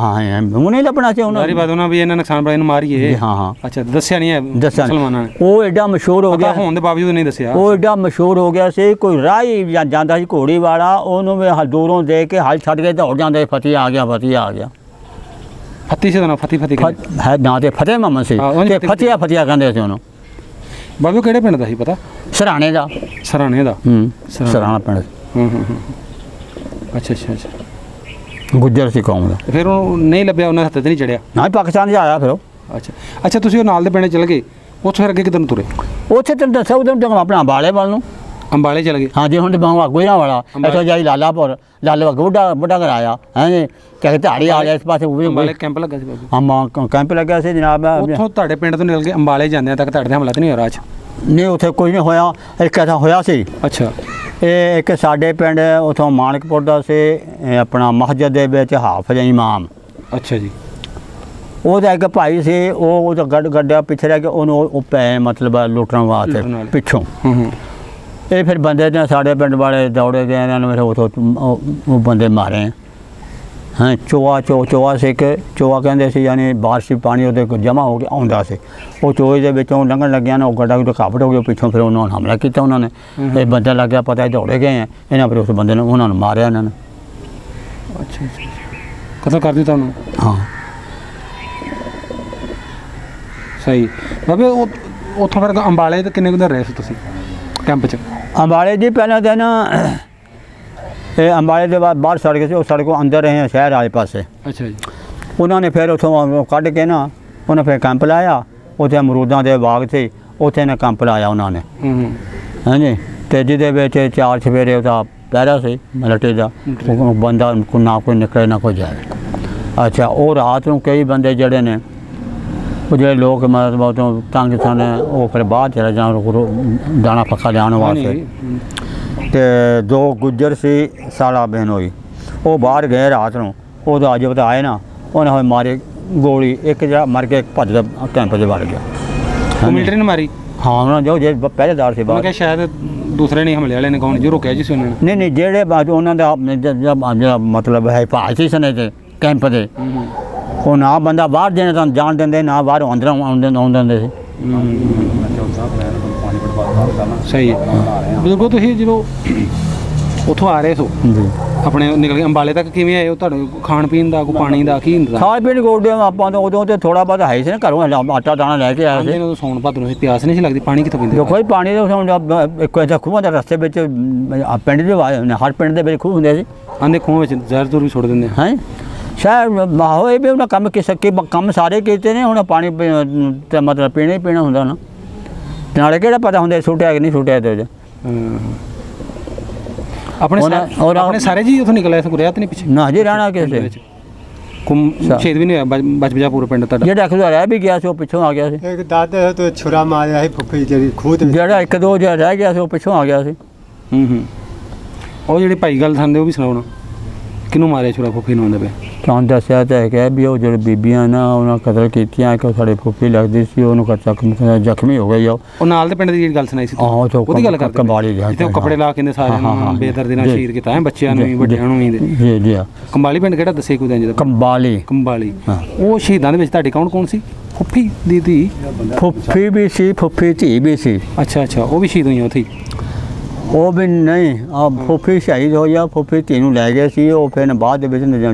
ਉਹਨੇ ਲੱਭਣਾ ਸੀ ਉਹਨਾਂ ਸਾਰੀ ਬਾਤ ਉਹਨਾਂ ਵੀ ਇਹਨਾਂ ਨੁਕਸਾਨ ਬੜਾ ਇਹਨੂੰ ਮਾਰੀਏ ਹਾਂ ਅੱਛਾ ਦੱਸਿਆ ਨਹੀਂ ਹੈ ਮੁਸਲਮਾਨਾਂ ਨੇ ਉਹ ਐਡਾ ਮਸ਼ਹੂਰ ਹੋ ਗਿਆ ਹੋਣ ਦੇ ਬਾਵਜੂਦ ਨਹੀਂ ਦੱਸਿਆ ਉਹ ਐਡਾ ਮਸ਼ਹੂਰ ਹੋ ਗਿਆ ਸੀ ਕੋਈ ਰਾਹੀ ਜਾਂਦਾ ਸੀ ਘੋੜੀ ਵਾਲਾ ਉਹਨੂੰ ਵੀ ਦੂਰੋਂ ਦੇਖ ਕੇ ਹਲ ਛੱਡ ਕੇ ਦੌੜ ਜਾਂਦਾ ਫਤਿਹ ਆ ਗਿਆ ਫਤਿਹ ਸੀ ਨਾ ਫਤਿਹ ਹੈ ਨਾ ਤੇ ਫਤਿਹ ਮੁਹੰਮਦ ਸੀ ਤੇ ਫਤਿਹ ਕਹਿੰਦੇ ਸੀ ਉਹਨੂੰ ਬਾਬੂ ਕਿਹੜੇ ਪਿੰਡ ਦਾ ਸੀ ਪਤਾ ਸਰਾਣੇ ਦਾ ਸਰਾਣਾ ਪਿੰਡ ਅੱਛਾ ਗੁੱਜਰ ਸੀ ਕੌਮ ਦਾ ਫਿਰ ਉਹ ਨਹੀਂ ਲੱਭਿਆ ਉਹਨਾਂ ਹੱਥ ਤੇ ਨਹੀਂ ਚੜਿਆ ਨਾ ਪਾਕਿਸਤਾਨ ਜਾ ਆਇਆ ਫਿਰ ਉਹ ਅੱਛਾ ਤੁਸੀਂ ਉਹ ਨਾਲ ਦੇ ਪਿੰਡ ਚਲੇ ਗਏ ਉੱਥੇ ਫਿਰ ਅੱਗੇ ਕਿੱਧਰ ਨੂੰ ਤੁਰੇ ਉੱਥੇ ਤੈਨੂੰ ਦੱਸਿਆ ਉਦੋਂ ਆਪਣਾ ਅੰਬਾਲੇ ਵੱਲ ਨੂੰ ਅੰਬਾਲੇ ਚਲੇ ਗਏ ਹਾਂ ਜੀ ਹੁਣ ਤੇ ਬਾਹਵਾ ਗੋਇਆਂ ਵਾਲਾ ਇੱਥੋਂ ਜਾਈ ਲਾਲਾਪੁਰ ਬੁੱਢਾ ਕਰਾਇਆ ਹੈ ਜੀ ਕਿ ਧਾੜੀ ਆ ਗਿਆ ਇਸ ਪਾਸੇ ਅੰਬਾਲੇ ਕੈਂਪ ਲੱਗਾ ਸੀ ਬਾਬੂ ਹਾਂ ਕੈਂਪ ਲੱਗਾ ਸੀ ਜਨਾਬ ਉੱਥੋਂ ਤੁਹਾਡੇ ਪਿੰਡ ਤੋਂ ਨਿਕਲ ਕੇ ਅੰਬਾਲੇ ਜਾਂਦਿਆਂ ਤੱਕ ਤੁਹਾਡੇ ਤੇ ਹਮਲਾ ਤਾਂ ਨਹੀਂ ਹੋਇਆ ਰਾਹ 'ਚ ਨਹੀਂ ਉੱਥੇ ਕੋਈ ਨਹੀਂ ਹੋਇਆ ਇੱਕ ਐਸਾ ਹੋਇਆ ਸੀ ਅੱਛਾ ਇਹ ਇੱਕ ਸਾਡੇ ਪਿੰਡ ਉੱਥੋਂ ਮਾਨਕਪੁਰ ਦਾ ਸੀ ਆਪਣਾ ਮਸਜਿਦ ਦੇ ਵਿੱਚ ਹਾਫਿਜ਼ ਇਮਾਮ ਅੱਛਾ ਜੀ ਉਹਦਾ ਇੱਕ ਭਾਈ ਸੀ ਉਹ ਗੱਡਾ ਪਿੱਛੇ ਰਹਿ ਕੇ ਉਹਨੂੰ ਉਹ ਪੈ ਮਤਲਬ ਲੁੱਟਣ ਵਾਸਤੇ ਪਿੱਛੋਂ ਇਹ ਫਿਰ ਬੰਦੇ ਨੇ ਸਾਡੇ ਪਿੰਡ ਵਾਲੇ ਦੌੜੇ ਦੇ ਇਹਨਾਂ ਨੂੰ ਫਿਰ ਉੱਥੋਂ ਉਹ ਬੰਦੇ ਮਾਰੇ ਹਾਂ ਚੋਆ ਸੀ ਕਿ ਚੋਆ ਕਹਿੰਦੇ ਸੀ ਯਾਨੀ ਬਾਰਿਸ਼ੀ ਪਾਣੀ ਉਹਦੇ ਕੋਲ ਜਮ੍ਹਾਂ ਹੋ ਕੇ ਆਉਂਦਾ ਸੀ ਉਹ ਚੋਏ ਦੇ ਵਿੱਚੋਂ ਲੰਘਣ ਲੱਗਿਆ ਨਾ ਉਹ ਗੱਡਾ ਰੁਕਾਵਟ ਹੋ ਗਿਆ ਪਿੱਛੋਂ ਫਿਰ ਉਹਨਾਂ ਨੇ ਹਮਲਾ ਕੀਤਾ ਉਹਨਾਂ ਨੇ ਇਹ ਬੰਦਾ ਲੱਗ ਗਿਆ ਪਤਾ ਦੌੜੇ ਗਏ ਆ ਇਹਨਾਂ ਫਿਰ ਉਸ ਬੰਦੇ ਨੇ ਉਹਨਾਂ ਨੂੰ ਮਾਰਿਆ ਇਹਨਾਂ ਨੇ ਅੱਛਾ ਕਤਲ ਕਰ ਦਿੱਤਾ ਉਹਨੂੰ ਹਾਂ ਸਹੀ ਬਾਬੇ ਉੱਥੋਂ ਫਿਰ ਅੰਬਾਲੇ ਤੇ ਕਿੰਨੇ ਕੁ ਦਿਨ ਰਹੇ ਸੀ ਤੁਸੀਂ ਕੈਂਪ 'ਚ ਅੰਬਾਲੇ ਜੀ ਪਹਿਲਾਂ ਤਾਂ ਨਾ ਇਹ ਅੰਬਾਲੇ ਦੇ ਬਾਹਰ ਸੜਕ ਸੀ ਉਹ ਸੜਕੋਂ ਅੰਦਰ ਰਹੇ ਸ਼ਹਿਰ ਵਾਲੇ ਪਾਸੇ ਅੱਛਾ ਜੀ ਉਹਨਾਂ ਨੇ ਫਿਰ ਉੱਥੋਂ ਕੱਢ ਕੇ ਨਾ ਉਹਨੇ ਫਿਰ ਕੈਂਪ ਲਾਇਆ ਉੱਥੇ ਅਮਰੂਦਾਂ ਦੇ ਬਾਗ ਸੀ ਉੱਥੇ ਨੇ ਕੈਂਪ ਲਾਇਆ ਉਹਨਾਂ ਨੇ ਹਾਂਜੀ ਤੇ ਜਿਹਦੇ ਵਿੱਚ 4 ਚੁਫੇਰੇ ਉਹਦਾ ਪਹਿਰਾ ਸੀ ਮਿਲਟਰੀ ਦਾ ਬੰਦਾ ਨਾ ਕੋਈ ਨਿਕਲੇ ਨਾ ਕੋਈ ਜਾਏ ਅੱਛਾ ਉਹ ਰਾਤ ਨੂੰ ਕਈ ਬੰਦੇ ਜਿਹੜੇ ਨੇ ਉਹ ਜਿਹੜੇ ਲੋਕ ਮਤਲਬ ਉੱਥੋਂ ਤੰਗ ਸਨ ਉਹ ਫਿਰ ਬਾਹਰ ਚਲੇ ਜਾਣ ਦਾਣਾ ਪੱਕਾ ਲਿਆਉਣ ਵਾਸਤੇ ਤੇ 2 ਗੁੱਜਰ ਸੀ ਸਾਲਾ ਬਹਿਨੋਈ ਉਹ ਬਾਹਰ ਗਏ ਰਾਤ ਨੂੰ ਉਹਦਾ ਅਜੇ ਆਏ ਨਾ ਉਹਨੇ ਹੋਏ ਮਾਰੇ ਗੋਲੀ ਇੱਕ ਜਿਹੜਾ ਮਰ ਕੇ ਭੱਜਦਾ ਕੈਂਪ 'ਚ ਵੜ ਗਿਆ ਮਿਲਟਰੀ ਨੇ ਮਾਰੀ ਹਾਂ ਉਹਨਾਂ ਜੋ ਜੇ ਪਹਿਰੇਦਾਰ ਸੀ ਬਾਹਰ ਸ਼ਾਇਦ ਦੂਸਰੇ ਨਹੀਂ ਹਮਲੇ ਵਾਲੇ ਨੇ ਕੌਣ ਜੋ ਰੋਕਿਆ ਜੀ ਸੀ ਉਹਨਾਂ ਨੇ ਨਹੀਂ ਜਿਹੜੇ ਬਾਅਦ ਉਹਨਾਂ ਦਾ ਜਿਹੜਾ ਮਤਲਬ ਹੈ ਹਿਫਾਜ਼ਤੀ ਸਨੇ ਤੇ ਕੈਂਪ ਦੇ ਉਹ ਨਾ ਬੰਦਾ ਬਾਹਰ ਦੇਣੇ ਤਾਂ ਜਾਣ ਦਿੰਦੇ ਨਾ ਬਾਹਰ ਅੰਦਰ ਆਉਂਦੇ ਸੀ ਸਹੀ ਹੈ ਬਿਲਕੁਲ ਤੁਸੀਂ ਜਦੋਂ ਉੱਥੋਂ ਆ ਰਹੇ ਸੋ ਆਪਣੇ ਨਿਕਲ ਕੇ ਅੰਬਾਲੇ ਤੱਕ ਕਿਵੇਂ ਆਏ ਹੋ ਤੁਹਾਡੇ ਖਾਣ ਪੀਣ ਦਾ ਕੋਈ ਪਾਣੀ ਦਾ ਕੀ ਹੁੰਦਾ ਖਾਣ ਪੀਣ ਗੋਲਦੇ ਆਪਾਂ ਤਾਂ ਉਦੋਂ ਤੇ ਥੋੜਾ ਬਹੁਤ ਹੈ ਸੀ ਨਾ ਘਰੋਂ ਆਟਾ ਦਾਣਾ ਲੈ ਕੇ ਆਏ ਸੀ ਉਦੋਂ ਸੌਣ ਭਾਦੋਂ ਨੂੰ ਪਿਆਸ ਨਹੀਂ ਸੀ ਲੱਗਦੀ ਪਾਣੀ ਕਿੱਥੋਂ ਪੀਂਦੇ ਕੋਈ ਪਾਣੀ ਦਾ ਇੱਕ ਐਸਾ ਖੂਹਾਂ ਦਾ ਰਸਤੇ ਵਿੱਚ ਪਿੰਡ ਦੇ ਹਰ ਪਿੰਡ ਦੇ ਵਿੱਚ ਖੂਹ ਹੁੰਦੇ ਸੀ ਆਂਦੇ ਖੂਹਾਂ ਵਿੱਚ ਜ਼ਹਿਰ ਜ਼ੂਰ ਵੀ ਛੋੜ ਦਿੰਦੇ ਹੈ ਸ਼ਾਇਦ ਹੋਏ ਵੀ ਉਹਨਾਂ ਕੰਮ ਸਾਰੇ ਕੀਤੇ ਨੇ ਹੁਣ ਪਾਣੀ ਤੇ ਮਤਲਬ ਪੀਣਾ ਹੀ ਪੀਣਾ ਹੁੰਦਾ ਨਾ ਨਾਲੇ ਕਿਹੜਾ ਪਤਾ ਹੁੰਦਾ ਛੁੱਟਿਆ ਕਿ ਨਹੀਂ ਛੁੱਟਿਆ ਤੇ ਆਪਣੇ ਸਾਰੇ ਜੀ ਉਥੋਂ ਨਿਕਲਿਆ ਗੁਰਿਆ ਤੇ ਨਹੀਂ ਪਿੱਛੇ ਨਾ ਜੀ ਰਹਿਣਾ ਕਿਸੇ ਛੇਦ ਵੀ ਨਹੀਂ ਹੋਇਆ ਬਚ ਬਜਾ ਪੂਰਾ ਪਿੰਡ ਤੁਹਾਡਾ ਜਿਹੜਾ ਖੁਦਾ ਰਹਿ ਵੀ ਗਿਆ ਸੀ ਉਹ ਪਿੱਛੋਂ ਆ ਗਿਆ ਸੀ ਇੱਕ ਦਾਦੇ ਤੋਂ ਛੁਰਾ ਮਾਰਿਆ ਸੀ ਫੁੱਫੀ ਜਿਹੜੀ ਖੂਹ ਤੇ ਜਿਹੜਾ ਇੱਕ ਦੋ ਜਿਹੜਾ ਰਹਿ ਗਿਆ ਸੀ ਉਹ ਪਿੱਛੋਂ ਆ ਗਿਆ ਸੀ ਉਹ ਜਿਹੜੀ ਭਾਈ ਗੱਲ ਸੰਦੇ ਉਹ ਵੀ ਸੁਣਾਉਣਾ ਕਿਹਨੂੰ ਮਾਰਿਆ ਛੁਰਾ ਫੁੱਫੀ ਨੂੰ ਆਉਂਦੇ ਪਏ ਤੁਹਾਨੂੰ ਦੱਸਿਆ ਤਾਂ ਹੈਗਾ ਵੀ ਉਹ ਜਿਹੜੇ ਬੀਬੀਆਂ ਨਾ ਉਹਨਾਂ ਕਤਲ ਕੀਤੀਆਂ ਕਿ ਸਾਡੇ ਫੁੱਫੀ ਲੱਗਦੀ ਸੀ ਉਹਨੂੰ ਜ਼ਖਮੀ ਹੋ ਗਈ ਉਹ ਨਾਲ ਦੇ ਪਿੰਡ ਦੀ ਜਿਹੜੀ ਗੱਲ ਸੁਣਾਈ ਸੀ ਆਹੋ ਉਹਦੀ ਗੱਲ ਕਰਦੇ ਕੰਬਾਲੀ ਜਿੱਥੇ ਉਹ ਕੱਪੜੇ ਲਾ ਕੇ ਸਾਰਿਆਂ ਨੂੰ ਬੇਦਰਦੀ ਨਾਲ ਸ਼ਹੀਦ ਕੀਤਾ ਹੈ ਬੱਚਿਆਂ ਨੂੰ ਵੀ ਵੱਡਿਆਂ ਨੂੰ ਵੀ ਜੀ ਜੀ ਕੰਬਾਲੀ ਪਿੰਡ ਕਿਹੜਾ ਦੱਸੇ ਕੋਈ ਜਿਹਦਾ ਕੰਬਾਲੀ ਉਹ ਸ਼ਹੀਦਾਂ ਦੇ ਵਿੱਚ ਤੁਹਾਡੇ ਕੌਣ ਸੀ ਫੁੱਫੀ ਦੀ ਧੀ ਫੁੱਫੀ ਵੀ ਸੀ ਫੁੱਫੀ ਧੀ ਵੀ ਸੀ ਅੱਛਾ ਉਹ ਵੀ ਸ਼ਹੀਦ ਹੋਈਆਂ ਉੱਥੇ ਉਹ ਵੀ ਨਹੀਂ ਫੁੱਫੀ ਸ਼ਹੀਦ ਹੋ ਗਿਆ ਫੁੱਫੀ ਧੀ ਨੂੰ ਲੈ ਗਏ ਸੀ ਉਹ ਫਿਰ ਬਾਅਦ ਦੇ ਵਿੱਚ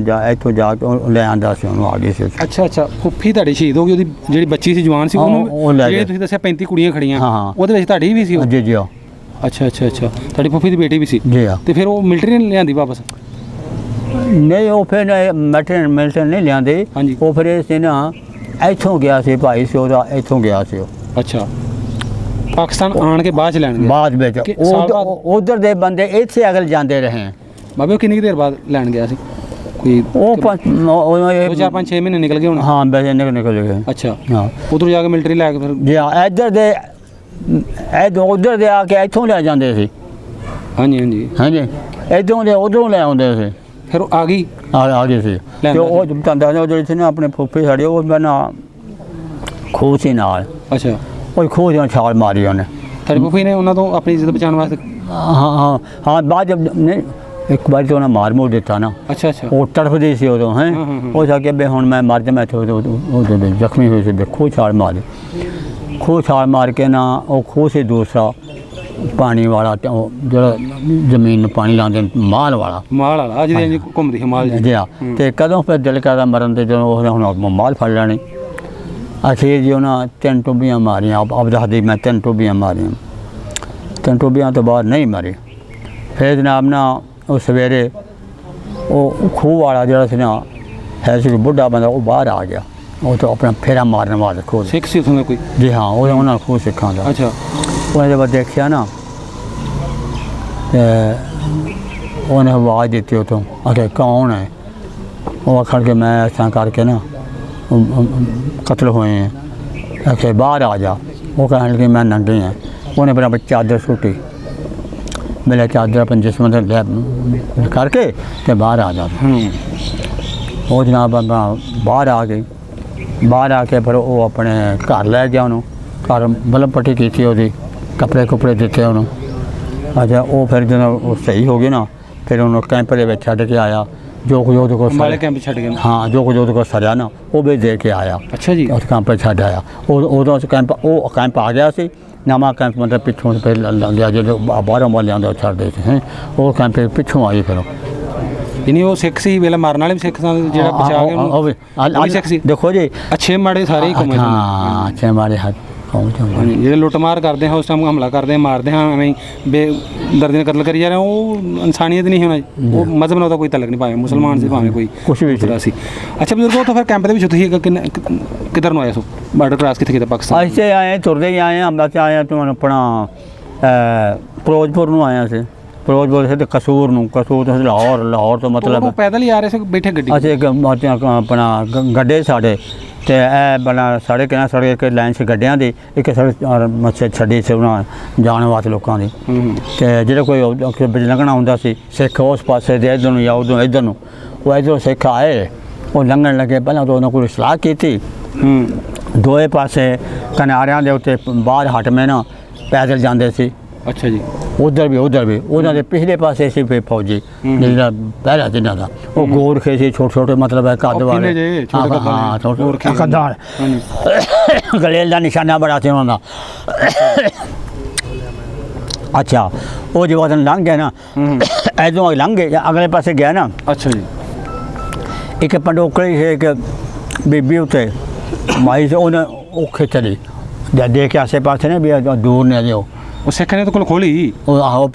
ਇੱਥੋਂ ਜਾ ਕੇ ਲੈ ਆਂਦਾ ਸੀ ਉਹਨੂੰ ਆ ਗਈ ਸੀ ਅੱਛਾ ਫੁੱਫੀ ਤੁਹਾਡੀ ਸ਼ਹੀਦ ਹੋ ਗਈ ਉਹਦੀ ਜਿਹੜੀ ਬੱਚੀ ਸੀ ਜਵਾਨ ਸੀ ਉਹਨੂੰ ਜਿਹੜੀ ਤੁਸੀਂ ਦੱਸਿਆ 35 ਕੁੜੀਆਂ ਖੜੀਆਂ ਉਹਦੇ ਵਿੱਚ ਤੁਹਾਡੀ ਵੀ ਸੀ ਉਹ ਜੀ ਅੱਛਾ ਤੁਹਾਡੀ ਫੁੱਫੀ ਦੀ ਬੇਟੀ ਵੀ ਸੀ ਜੀ ਤੇ ਫਿਰ ਉਹ ਮਿਲਟਰੀ ਨੇ ਲਿਆਂਦੀ ਵਾਪਸ ਨਹੀਂ ਉਹ ਫਿਰ ਮਿਲਟਰੀ ਨਹੀਂ ਲਿਆਂਦੇ ਉਹ ਫਿਰ ਇਹ ਸੀ ਨਾ ਇੱਥੋਂ ਗਿਆ ਸੀ ਭਾਈ ਸੀ ਉਹਦਾ ਇੱਥੋਂ ਗਿਆ ਸੀ ਉਹ ਅੱਛਾ ਪਾਕਿਸਤਾਨ ਆਣ ਕੇ ਬਾਅਦ ਚ ਲੈਣ ਗਏ ਬਾਅਦ ਵਿੱਚ ਉਧਰ ਦੇ ਬੰਦੇ ਇੱਥੇ ਅਗਲ ਜਾਂਦੇ ਰਹੇ ਬਾਬੇ ਉਹ ਕਿੰਨੀ ਦੇਰ ਬਾਅਦ ਲੈਣ ਗਿਆ ਸੀ ਕੋਈ ਉਹ 4-5-6 ਮਹੀਨੇ ਨਿਕਲ ਗਏ ਹੁਣ ਹਾਂ ਵੈਸੇ ਨਿਕਲ ਗਏ ਅੱਛਾ ਉਧਰ ਜਾ ਕੇ ਮਿਲਟਰੀ ਲੈ ਕੇ ਫਿਰ ਜੀ ਇੱਧਰ ਦੇ ਉਧਰ ਦੇ ਆ ਕੇ ਇੱਥੋਂ ਲੈ ਜਾਂਦੇ ਸੀ ਹਾਂਜੀ ਇੱਧਰੋਂ ਦੇ ਉਧਰੋਂ ਲੈ ਆਉਂਦੇ ਸੀ ਫਿਰ ਆ ਗਈ ਸੀ ਤੇ ਉਹ ਤੰਦਾ ਜਿਹੜੇ ਸੀ ਨਾ ਆਪਣੇ ਫੁੱਫੇ ਸਾਡੇ ਉਹ ਬਣਾ ਖੂਹ ਸੀ ਨਾਲ ਅੱਛਾ ਉਹ ਖੂਹ ਦੀਆਂ ਛਾਲ ਮਾਰੀ ਉਹਨੇ ਤੁਹਾਡੀ ਫੁੱਫੀ ਨੇ ਉਹਨਾਂ ਤੋਂ ਆਪਣੀ ਇੱਜ਼ਤ ਬਚਾਉਣ ਵਾਸਤੇ ਹਾਂ ਬਾਅਦ ਜਦ ਨਹੀਂ ਇੱਕ ਵਾਰੀ ਤਾਂ ਉਹਨਾਂ ਮਾਰ ਮੋੜ ਦਿੱਤਾ ਨਾ ਅੱਛਾ ਉਹ ਤੜਫਦੀ ਸੀ ਉਦੋਂ ਹੈ ਉਹ ਜਾ ਕੇ ਹੁਣ ਮੈਂ ਮਰ ਜਾ ਮੈਂ ਉਹਦੇ ਜ਼ਖਮੀ ਹੋਈ ਸੀ ਖੂਹ ਛਾਲ ਮਾਰ ਕੇ ਨਾ ਉਹ ਖੂਹ ਸੀ ਦੂਸਰਾ ਪਾਣੀ ਵਾਲਾ ਜਿਹੜਾ ਜ਼ਮੀਨ ਨੂੰ ਪਾਣੀ ਲਾਉਂਦੇ ਮਾਲ ਵਾਲਾ ਜਿਹਦੇ ਘੁੰਮਦੀ ਹਿਮਾਲ ਜੀ ਤੇ ਕਦੋਂ ਫਿਰ ਦਿਲ ਕਰਦਾ ਮਰਨ ਤੇ ਜਦੋਂ ਉਹਨੇ ਹੁਣ ਮਾਲ ਫੜ ਲੈਣੀ ਅਖੀਰ ਜੀ ਉਹਨਾਂ 3 ਟੋਬੀਆਂ ਮਾਰੀਆਂ ਆਪ ਦੱਸਦੀ ਮੈਂ 3 ਟੋਬੀਆਂ ਮਾਰੀਆਂ 3 ਟੋਬੀਆਂ ਤੋਂ ਬਾਅਦ ਨਹੀਂ ਮਾਰੀ ਫਿਰ ਜਨਾਬ ਨਾ ਉਹ ਸਵੇਰੇ ਉਹ ਖੂਹ ਵਾਲਾ ਜਿਹੜਾ ਸੀ ਨਾ ਹੈ ਸੀ ਬੁੱਢਾ ਬੰਦਾ ਉਹ ਬਾਹਰ ਆ ਗਿਆ ਉਹ ਤਾਂ ਆਪਣਾ ਫੇਰਾ ਮਾਰਨ ਵਾਸਤੇ ਖੂਹ ਸਿੱਖ ਸੀ ਉੱਥੋਂ ਦਾ ਕੋਈ ਜੀ ਹਾਂ ਉਹਨਾਂ ਖੂਹ ਸਿੱਖਾਂ ਦਾ ਅੱਛਾ ਉਹਨੇ ਜਦ ਦੇਖਿਆ ਨਾ ਉਹਨੇ ਆਵਾਜ਼ ਦਿੱਤੀ ਉੱਥੋਂ ਆਖਿਆ ਕੌਣ ਹੈ ਉਹ ਆਖਣ ਕੇ ਮੈਂ ਇਸ ਤਰ੍ਹਾਂ ਕਰਕੇ ਨਾ ਕਤਲ ਹੋਏ हैं आखे बाहर आ जा वो कहने लगे मैं नंगे हैं उन्हें बराबर चादर सुटी मेरा चादर अपन जिसम करके तो बाहर आ जा वो जनाब बाहर आ गई बाहर आके फिर वो अपने घर लै गया उन्होंने घर बल्ब पट्टी की थी वो कपड़े कुपड़े दिते उन्होंने अच्छा वो फिर जो सही हो गई ना फिर उन्होंने कैंप के छड़ के आया जो कुछ ਉਹਦੇ ਕੋਲ ਮਾਲੇ ਕੈਂਪ ਛੱਡ ਕੇ ਹਾਂ ਜੋ ਕੁਝ ਉਹਦੇ ਕੋਲ ਸਰਿਆ ਨਾ ਉਹ ਵੀ ਦੇ ਕੇ ਆਇਆ ਅੱਛਾ ਜੀ ਉਸ ਕੈਂਪ ਛੱਡ ਆਇਆ ਉਦੋਂ ਕੈਂਪ ਆ ਗਿਆ ਸੀ ਨਵਾਂ ਕੈਂਪ ਮਤਲਬ ਪਿੱਛੋਂ ਫਿਰ ਲੰਘਿਆ ਜਦੋਂ ਬਾਹਰੋਂ ਵਾਲਿਆਂ ਦਾ ਛੱਡਦੇ ਸੀ ਉਹ ਕੈਂਪ ਪਿੱਛੋਂ ਆਈ ਫਿਰ ਇਨੀ ਉਹ ਸਿੱਖ ਸੀ ਵੇਲੇ ਮਾਰਨ ਵਾਲੇ ਵੀ ਸਿੱਖ ਸਨ ਜਿਹੜਾ ਬਚਾ ਕੇ ਉਹਨੂੰ ਸਿੱਖ ਸੀ ਦੇਖੋ ਜੀ ਅੱਛੇ ਮਾੜੇ ਸਾਰੇ ਹੀ ਘੁੰਮੇ ਹਾਂ ਅੱਛੇ ਮਾੜੇ ਹੱਥ ਜਿਹੜੇ ਲੁੱਟਮਾਰ ਕਰਦੇ ਹਾਂ ਉਸ ਟਾਈਮ ਹਮਲਾ ਕਰਦੇ ਹਾਂ ਮਾਰਦੇ ਹਾਂ ਐਵੇਂ ਬੇਦਰਦੀ ਨਾਲ ਕਤਲ ਕਰੀ ਜਾ ਰਹੇ ਉਹ ਇਨਸਾਨੀਅਤ ਨਹੀਂ ਹੋਣਾ ਉਹ ਮਜ਼ਹਬ ਨਾਲ ਉਹਦਾ ਕੋਈ ਤਲਕ ਨਹੀਂ ਭਾਵੇਂ ਮੁਸਲਮਾਨ ਸੀ ਭਾਵੇਂ ਕੋਈ ਕੁਛ ਵੀ ਸੀ ਅੱਛਾ ਬਜ਼ੁਰਗੋ ਤਾਂ ਫਿਰ ਕੈਂਪ ਦੇ ਵਿੱਚ ਤੁਸੀਂ ਕਿੱਧਰ ਨੂੰ ਆਏ ਸੋ ਬਾਰਡਰ ਕ੍ਰਾਸ ਕਿੱਥੇ ਕਿਤੇ ਪਾਕਿਸਤਾਨ ਅਸੀਂ ਆਏ ਤੁਰਦੇ ਹੀ ਆਏ ਹਮਲਾ 'ਚ ਆਏ ਤੁਹਾਨੂੰ ਆਪਣਾ ਫਿਰੋਜ਼ਪੁਰ ਨੂੰ ਆਇਆ ਸੀ ਫਿਰੋਜ਼ਪੁਰ ਸੇ ਕਸੂਰ ਤੋਂ ਲਾਹੌਰ ਤੋਂ ਮਤਲਬ ਪੈਦਲ ਹੀ ਆ ਰਹੇ ਸੀ ਬੈਠੇ ਗੱਡੀ ਅਸੀਂ ਆਪਣਾ ਗੱਡੇ ਸਾਡੇ ਤੇ ਇਹ ਬਣਾ ਸਾਡੇ ਕਿਹਨਾਂ ਸੜਕ ਕੇ ਲਾਈਨ ਸੀ ਗੱਡਿਆਂ ਦੀ ਇੱਕ ਸੜਕ ਮੱਛੇ ਛੱਡੀ ਸੀ ਉਹਨਾਂ ਜਾਣ ਵਾਸਤੇ ਲੋਕਾਂ ਦੀ ਤੇ ਜਿਹੜਾ ਕੋਈ ਵਿੱਚ ਲੰਘਣਾ ਹੁੰਦਾ ਸੀ ਸਿੱਖ ਉਸ ਪਾਸੇ ਦੇ ਇੱਧਰ ਨੂੰ ਜਾਂ ਉਦੋਂ ਇੱਧਰ ਨੂੰ ਉਹ ਇੱਧਰੋਂ ਸਿੱਖ ਆਏ ਉਹ ਲੰਘਣ ਲੱਗੇ ਪਹਿਲਾਂ ਤਾਂ ਉਹਨਾਂ ਕੋਲ ਸਲਾਹ ਕੀਤੀ ਦੋਏ ਪਾਸੇ ਕਿਨਾਰਿਆਂ ਦੇ ਉੱਤੇ ਬਾਹਰ ਹਟ ਮੇ ਨਾ ਪੈਦਲ ਜਾਂਦੇ ਸੀ ਅੱਛਾ ਜੀ ਉਧਰ ਵੀ ਉਹਨਾਂ ਦੇ ਪਿਛਲੇ ਪਾਸੇ ਸੀ ਫਿਰ ਫੌਜੀ ਜਿਹੜਾ ਪਹਿਲਾ ਜਿਨ੍ਹਾਂ ਦਾ ਉਹ ਗੋਰਖੇ ਸੀ ਛੋਟੇ ਮਤਲਬ ਹੈ ਕੱਦ ਵਾਲੇ ਹਾਂ ਛੋਟੇ ਕੱਦਾਂ ਗਲੇਲ ਦਾ ਨਿਸ਼ਾਨਾ ਬੜਾ ਸੀ ਉਹਨਾਂ ਦਾ ਅੱਛਾ ਉਹ ਜਦੋਂ ਲੰਘ ਗਿਆ ਨਾ ਐਦੋਂ ਲੰਘ ਗਏ ਅਗਲੇ ਪਾਸੇ ਗਿਆ ਨਾ ਅੱਛਾ ਜੀ ਇੱਕ ਪੰਡੋਕੜੀ ਸੀ ਇੱਕ ਬੀਬੀ ਉੱਤੇ ਮਾਈ ਸੀ ਉਹਨੇ ਉਹ ਖਿੱਚਲੀ ਜਦ ਦੇਖ ਕੇ ਆਸੇ ਪਾਸੇ ਨੇ ਵੀ ਦੂਰ ਨੇ ਜਿਓ ਉਹ ਸਿੱਖਾਂ ਨੇ ਤਾਂ ਕੋਲ ਖੋਲੀ ਉਹ ਆਹੋ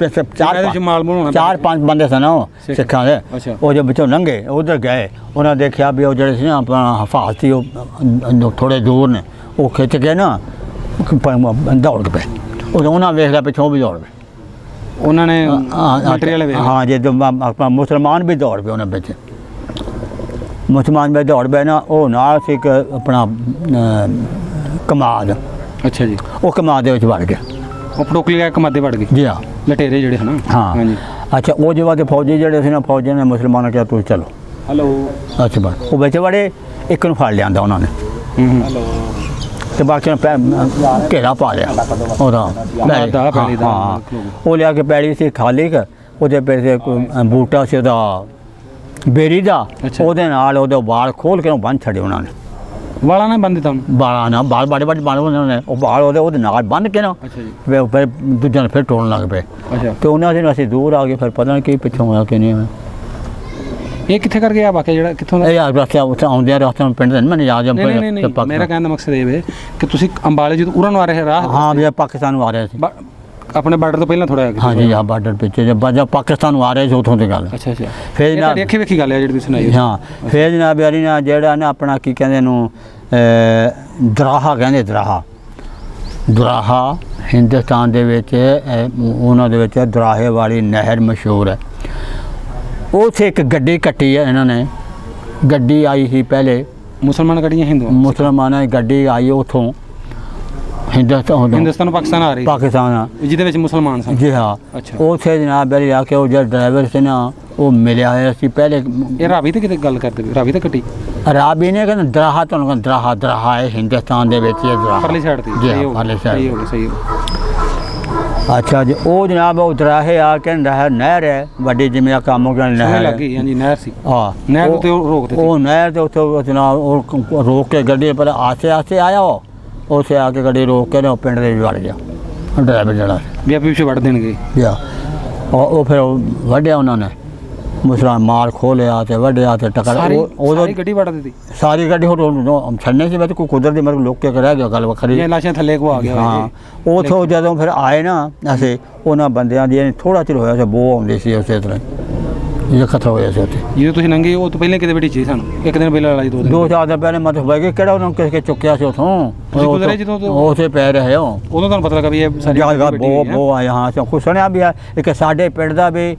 ਚਾਰ ਪੰਜ ਬੰਦੇ ਸਨ ਉਹ ਸਿੱਖਾਂ ਦੇ ਉਹ ਜੋ ਵਿੱਚੋਂ ਲੰਘੇ ਉਧਰ ਗਏ ਉਹਨਾਂ ਦੇਖਿਆ ਵੀ ਉਹ ਜਿਹੜੇ ਸੀ ਨਾ ਆਪਣਾ ਹਫਾਜ਼ਤ ਸੀ ਉਹ ਥੋੜੇ ਦੂਰ ਨੇ ਉਹ ਖਿੱਚ ਕੇ ਨਾ ਦੌੜ ਕੇ ਪਏ ਉਹਨਾਂ ਵੇਖ ਲਿਆ ਪਿੱਛੋਂ ਵੀ ਦੌੜ ਪਏ ਉਹਨਾਂ ਨੇ ਮਿਲਟਰੀ ਵਾਲੇ ਵੇਖ ਹਾਂ ਜਦੋਂ ਆਪਣਾ ਮੁਸਲਮਾਨ ਵੀ ਦੌੜ ਪਏ ਉਹਨਾਂ ਵਿੱਚ ਮੁਸਲਮਾਨ ਵੀ ਦੌੜ ਪਏ ਨਾ ਉਹ ਨਾਲ ਸੀ ਇੱਕ ਆਪਣਾ ਕਮਾਦ ਅੱਛਾ ਜੀ ਉਹ ਕਮਾਦ ਦੇ ਵਿੱਚ ਵੜ ਗਿਆ ਉਹ ਪਟੋਕਲੀ ਆ ਕਮਾਦੇ ਵੜ ਗਏ ਜੀ ਹਾਂ ਲਟੇਰੇ ਜਿਹੜੇ ਹਨਾ ਹਾਂ ਹਾਂਜੀ ਅੱਛਾ ਉਹ ਜਵਾਂ ਦੇ ਫੌਜੀ ਜਿਹੜੇ ਸੀ ਨਾ ਫੌਜੀਆਂ ਨੇ ਮੁਸਲਮਾਨਾਂ ਕਿਹਾ ਤੁਸੀਂ ਚਲੋ ਹੈਲੋ ਅੱਛਾ ਬਸ ਉਹ ਵਿੱਚ ਵੜੇ ਇੱਕ ਨੂੰ ਫੜ ਲਿਆਂਦਾ ਉਹਨਾਂ ਨੇ ਤੇ ਬਾਕੀ ਘੇਰਾ ਪਾ ਲਿਆ ਉਹਦਾ ਪੈਲੀ ਦਾ ਹਾਂ ਉਹ ਲਿਆ ਕੇ ਪੈਲੀ ਸੀ ਖਾਲੀ ਕ ਉਹਦੇ ਪੈਸੇ ਬੂਟਾ ਸੀ ਉਹਦਾ ਬੇਰੀ ਦਾ ਉਹਦੇ ਨਾਲ ਉਹਦੇ ਵਾਲ ਖੋਲ ਕੇ ਬੰਨ੍ਹ ਛੱਡੇ ਉਹਨਾਂ ਨੇ ਵਾਲਾਂ ਨਾਲ ਬੰਨ ਦਿੱਤਾ ਉਹਨੂੰ ਬਾਲਾਂ ਨਾਲ ਬਾਲ ਬੜੇ ਬੜੇ ਬੰਨ ਉਹਨਾਂ ਨੇ ਉਹ ਵਾਲ ਉਹਦੇ ਨਾਲ ਬੰਨ੍ਹ ਕੇ ਨਾ ਅੱਛਾ ਜੀ ਫਿਰ ਦੂਜਿਆਂ ਨੇ ਫਿਰ ਟੋੜਨ ਲੱਗ ਪਏ ਅੱਛਾ ਤੇ ਉਹਨਾਂ ਦੇ ਅਸੀਂ ਦੂਰ ਆ ਗਏ ਫਿਰ ਪਤਾ ਨਹੀਂ ਕੀ ਪਿੱਛੋਂ ਹੋਇਆ ਕਿ ਨਹੀਂ ਇਹ ਕਿੱਥੇ ਕਰ ਗਿਆ ਵਾਕਿਆ ਜਿਹੜਾ ਕਿੱਥੋਂ ਦਾ ਇਹ ਯਾਰ ਰਸਤੇ ਉੱਥੇ ਆਉਂਦੇ ਆ ਰਸਤੇ ਪਿੰਡ ਦੇ ਮੈਨੂੰ ਯਾਦ ਨਹੀਂ ਮੇਰਾ ਕਹਿਣ ਦਾ ਮਕਸਦ ਇਹ ਵੇ ਕਿ ਤੁਸੀਂ ਅੰਬਾਲੇ ਜਦੋਂ ਉਰਾਂ ਨੂੰ ਆ ਰਹੇ ਰਾਹ ਹਾਂ ਵੀ ਪਾਕਿਸਤਾਨ ਨੂੰ ਆ ਰਹੇ ਸੀ ਆਪਣੇ ਬਾਰਡਰ ਤੋਂ ਪਹਿਲਾਂ ਥੋੜਾ ਹਾਂ ਜੀ ਹਾਂ ਬਾਰਡਰ ਪਿੱਛੇ ਜਦ ਪਾਕਿਸਤਾਨ ਨੂੰ ਆ ਰਹੇ ਸੀ ਉੱਥੋਂ ਦੀ ਗੱਲ ਅੱਛਾ ਅੱਛਾ ਫਿਰ ਨਾ ਦੇਖੀ ਵੇਖੀ ਗੱਲ ਹੈ ਜਿਹੜੀ ਤੁਸੀਂ ਸੁਣਾਈ ਹਾਂ ਫਿਰ ਜਨਾਬ ਯਾਰੀ ਨਾ ਜਿਹੜਾ ਨਾ ਆਪਣਾ ਕੀ ਕਹਿੰਦੇ ਨੂੰ ਦਰਾਹਾ ਕਹਿੰਦੇ ਦਰਾਹਾ ਹਿੰਦੁਸਤਾਨ ਦੇ ਵਿੱਚ ਉਹਨਾਂ ਦੇ ਵਿੱਚ ਦਰਾਹੇ ਵਾਲੀ ਨਹਿਰ ਮਸ਼ਹੂਰ ਹੈ ਉੱਥੇ ਇੱਕ ਗੱਡੀ ਕੱਟੀ ਹੈ ਇਹਨਾਂ ਨੇ ਗੱਡੀ ਆਈ ਸੀ ਪਹਿਲੇ ਮੁਸਲਮਾਨ ਗੱਡੀਆਂ ਹਿੰਦੂ ਮੁਸਲਮਾਨਾਂ ਦੀ ਗੱਡੀ ਆਈ ਉੱਥੋਂ ਹਿੰਦੁਸਤਾਨ ਪਾਕਿਸਤਾਨ ਆ ਰਹੀ ਪਾਕਿਸਤਾਨ ਜਿਹਦੇ ਵਿੱਚ ਮੁਸਲਮਾਨ ਸਨ ਜੀ ਹਾਂ ਅੱਛਾ ਉੱਥੇ ਜਨਾਬ ਬੜੀ ਆ ਕੇ ਉਹ ਜਿਹੜਾ ਡਰਾਈਵਰ ਸੀ ਨਾ ਉਹ ਮਿਲਿਆ ਹੋਇਆ ਸੀ ਪਹਿਲੇ ਇਹ ਰਾਵੀ ਤੇ ਕਿਤੇ ਗੱਲ ਕਰਦੇ ਰਾਵੀ ਤੇ ਕੱਟੀ ਰਾਬੀ ਨੇ ਕਹਿੰਦਾ ਦਰਾਹਾ ਤੁਹਾਨੂੰ ਕਹਿੰਦਾ ਦਰਾਹਾ ਹੈ ਹਿੰਦੁਸਤਾਨ ਦੇ ਵਿੱਚ ਇਹ ਦਰਾਹਾ ਪਰਲੀ ਸਾਈਡ ਤੇ ਜੀ ਹਾਂ ਪਰਲੀ ਸਹੀ ਹੋ ਗਿਆ ਸਹੀ ਹੋ ਅੱਛਾ ਜੀ ਉਹ ਜਨਾਬ ਉਹ ਦਰਾਹੇ ਆ ਕਹਿੰਦਾ ਹੈ ਨਹਿਰ ਹੈ ਵੱਡੀ ਜਿਵੇਂ ਆ ਕੰਮ ਹੋ ਗਿਆ ਨਹਿਰ ਲੱਗੀ ਹਾਂਜੀ ਨਹਿਰ ਸੀ ਹਾਂ ਨਹਿਰ ਉੱਤੇ ਰੋਕ ਦਿੱਤੀ ਉਹ ਨਹਿਰ ਦੇ ਉੱਤੇ ਜਨਾਬ ਉਹ ਰੋਕ ਕੇ ਗੱਡੀ ਪਰ ਆਸੇ ਆਇਆ ਉਹ ਉੱਥੇ ਆ ਕੇ ਗੱਡੀ ਰੋਕ ਕੇ ਨਾ ਪਿੰਡ ਦੇ ਵਿੱਚ ਵੜ ਗਿਆ ਡਰਾਈਵਰ ਜਿਹੜਾ ਵੀ ਆਪੇ ਪਿੱਛੇ ਵੜ ਦੇਣਗੇ ਯਾ ਉਹ ਫਿਰ ਵੱਢਿਆ ਉਹਨਾਂ ਨੇ ਮੁਸਲਮਾਨ ਮਾਰ ਖੋਲਿਆ ਤੇ ਵੱਢਿਆ ਤੇ ਟਕਰ ਸਾਰੀ ਗੱਡੀ ਵੜ ਦਿੱਤੀ ਸਾਰੀ ਗੱਡੀ ਉਹ ਛੱਡਣੇ ਸੀ ਵਿੱਚ ਕੋਈ ਕੁਦਰਤੀ ਮਤਲਬ ਲੋਕ ਕੇ ਰਹਿ ਗਿਆ ਗੱਲ ਵੱਖਰੀ ਇਹ ਲਾਸ਼ਾਂ ਥੱਲੇ ਕੋ ਆ ਗਿਆ ਹਾਂ ਉਥੋਂ ਜਦੋਂ ਫਿਰ ਆਏ ਨਾ ਅਸੀਂ ਉਹਨਾਂ ਬੰਦਿਆਂ ਦੀ ਥੋੜਾ ਚਿਰ ਹੋਇਆ ਸੀ ਬੋ ਆਉਂਦੀ ਸੀ ਉਸੇ ਤਰ੍ਹਾਂ ਇਹ ਖਤਰਾ ਹੋਇਆ ਸੀ ਉੱਥੇ ਜਦੋਂ ਤੁਸੀਂ ਲੰਘੇ ਉਹ ਤੋਂ ਪਹਿਲਾਂ ਕਿਤੇ ਬੈਠੀ ਸੀ ਸਾਨੂੰ ਇੱਕ ਦਿਨ ਪਹਿਲਾਂ ਲੜਾਈ ਦੋ ਚਾਰ ਦਿਨ ਪਹਿਲੇ ਮਤਲਬ ਹੋਇਆ ਕਿ ਕਿਹੜਾ ਉਹਨਾਂ ਨੂੰ ਕਿਸੇ ਚੁੱਕਿਆ ਸੀ ਉਥੋਂ ਉਥੇ ਪੈ ਰਹੇ ਹੋ ਉਦੋਂ ਤੁਹਾਨੂੰ ਪਤਾ ਲੱਗਾ ਵੀ ਇਹ ਸਾਡੀ ਬੋ ਆਇਆ ਹਾਂ ਕੁਛ ਸੁਣਿਆ ਵੀ ਇੱਕ ਸਾਡੇ ਪਿੰਡ ਦਾ ਵੀ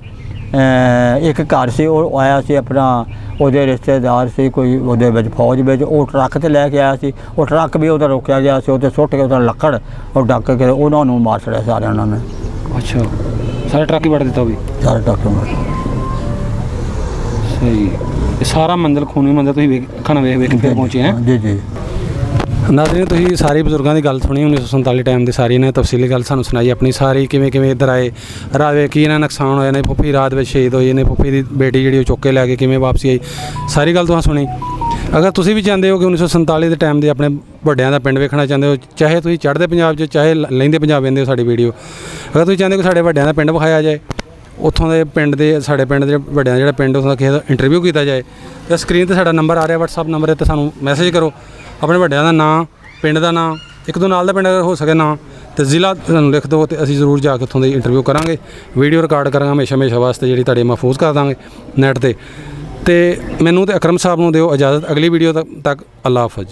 ਇੱਕ ਘਰ ਸੀ ਉਹ ਆਇਆ ਸੀ ਆਪਣਾ ਉਹਦੇ ਰਿਸ਼ਤੇਦਾਰ ਸੀ ਕੋਈ ਉਹਦੇ ਵਿੱਚ ਫੌਜ ਵਿੱਚ ਉਹ ਟਰੱਕ ਤੇ ਲੈ ਕੇ ਆਇਆ ਸੀ ਉਹ ਟਰੱਕ ਵੀ ਉਹਦਾ ਰੋਕਿਆ ਗਿਆ ਸੀ ਉੱਥੇ ਸੁੱਟ ਕੇ ਉਹਦਾ ਲੱਕੜ ਉਹ ਡੱਕ ਕੇ ਉਹਨਾਂ ਨੂੰ ਮਾਰ ਛੜਿਆ ਸਾਰਿਆਂ ਉਹਨਾਂ ਨੇ ਅੱਛਾ ਸਾਰੇ ਟਰੱਕ ਹੀ ਵੜ ਦਿੱਤਾ ਵੀ ਸਾਰੇ ਟਰੱਕ ਨੂੰ ਸਹੀ ਇਹ ਸਾਰਾ ਮੰਜ਼ਲ ਖੂਨੀ ਮੰਜ਼ਲ ਤੁਸੀਂ ਅੱਖਾਂ ਵੇਖ ਕੇ ਪਹੁੰਚੇ ਹੈ ਜੀ ਜੀ ਨਾਜ਼ਰੀਨ ਤੁਸੀਂ ਸਾਰੇ ਬਜ਼ੁਰਗਾਂ ਦੀ ਗੱਲ ਸੁਣੀ 1947 ਟਾਈਮ ਦੀ ਸਾਰੀ ਨੇ ਤਫਸੀਲੀ ਗੱਲ ਸਾਨੂੰ ਸੁਣਾਈ ਆਪਣੀ ਸਾਰੀ ਕਿਵੇਂ ਇੱਧਰ ਆਏ ਰਾਵੇ ਕੀ ਇਹਨਾਂ ਨੁਕਸਾਨ ਹੋਇਆ ਨੇ ਫੁੱਫੀ ਰਾਤ ਵਿੱਚ ਸ਼ਹੀਦ ਹੋਈ ਨੇ ਫੁੱਫੀ ਦੀ ਬੇਟੀ ਜਿਹੜੀ ਉਹ ਚੁੱਕ ਕੇ ਲੈ ਕੇ ਕਿਵੇਂ ਵਾਪਸੀ ਆਈ ਸਾਰੀ ਗੱਲ ਤੁਸੀਂ ਸੁਣੀ ਅਗਰ ਤੁਸੀਂ ਵੀ ਚਾਹੁੰਦੇ ਹੋ ਕਿ 1947 ਦੇ ਟਾਈਮ ਦੇ ਆਪਣੇ ਵੱਡਿਆਂ ਦਾ ਪਿੰਡ ਵੇਖਣਾ ਚਾਹੁੰਦੇ ਹੋ ਚਾਹੇ ਤੁਸੀਂ ਚੜ੍ਹਦੇ ਪੰਜਾਬ 'ਚ ਚਾਹੇ ਲਹਿੰਦੇ ਪੰਜਾਬ ਵੇਖਦੇ ਹੋ ਸਾਡੀ ਵੀਡੀਓ ਅਗਰ ਤੁਸੀਂ ਚਾਹੁੰਦੇ ਹੋ ਕਿ ਸਾਡੇ ਵੱਡਿਆਂ ਦਾ ਪਿੰਡ ਵਿਖਾਇਆ ਜਾਏ ਉੱਥੋਂ ਦੇ ਪਿੰਡ ਦੇ ਸਾਡੇ ਪਿੰਡ ਦੇ ਵੱਡਿਆਂ ਦਾ ਜਿਹੜਾ ਪਿੰਡ ਉੱਥੋਂ ਦਾ ਕਿਸੇ ਦਾ ਇੰਟਰਵਿਊ ਕੀਤਾ ਜਾਏ ਤਾਂ ਸਕਰੀਨ 'ਤੇ ਸਾਡਾ ਨੰਬਰ ਆ ਰਿਹਾ WhatsApp ਨੰਬਰ 'ਤੇ ਸਾਨੂੰ ਮੈਸੇਜ ਕਰੋ ਆਪਣੇ ਵੱਡਿਆਂ ਦਾ ਨਾਂ ਪਿੰਡ ਦਾ ਨਾਂ ਇੱਕ ਦੋ ਨਾਲ ਦਾ ਪਿੰਡ ਅਗਰ ਹੋ ਸਕੇ ਨਾਂ ਤੇ ਜ਼ਿਲ੍ਹਾ ਸਾਨੂੰ ਲਿਖ ਦਿਓ ਤੇ ਅਸੀਂ ਜ਼ਰੂਰ ਜਾ ਕੇ ਉੱਥੋਂ ਦੀ ਇੰਟਰਵਿਊ ਕਰਾਂਗੇ ਵੀਡੀਓ ਰਿਕਾਰਡ ਕਰਾਂਗੇ ਹਮੇਸ਼ਾ ਵਾਸਤੇ ਜਿਹੜੀ ਤੁਹਾਡੇ ਮਹਿਫੂਜ਼ ਕਰ ਦਾਂਗੇ ਨੈੱਟ ਤੇ ਮੈਨੂੰ ਤੇ ਅਕਰਮ ਸਾਹਿਬ ਨੂੰ ਦਿਓ ਇਜਾਜ਼ਤ ਅਗਲੀ ਵੀਡੀਓ ਤੱਕ ਅੱਲਾ ਹਾਫਿਜ਼।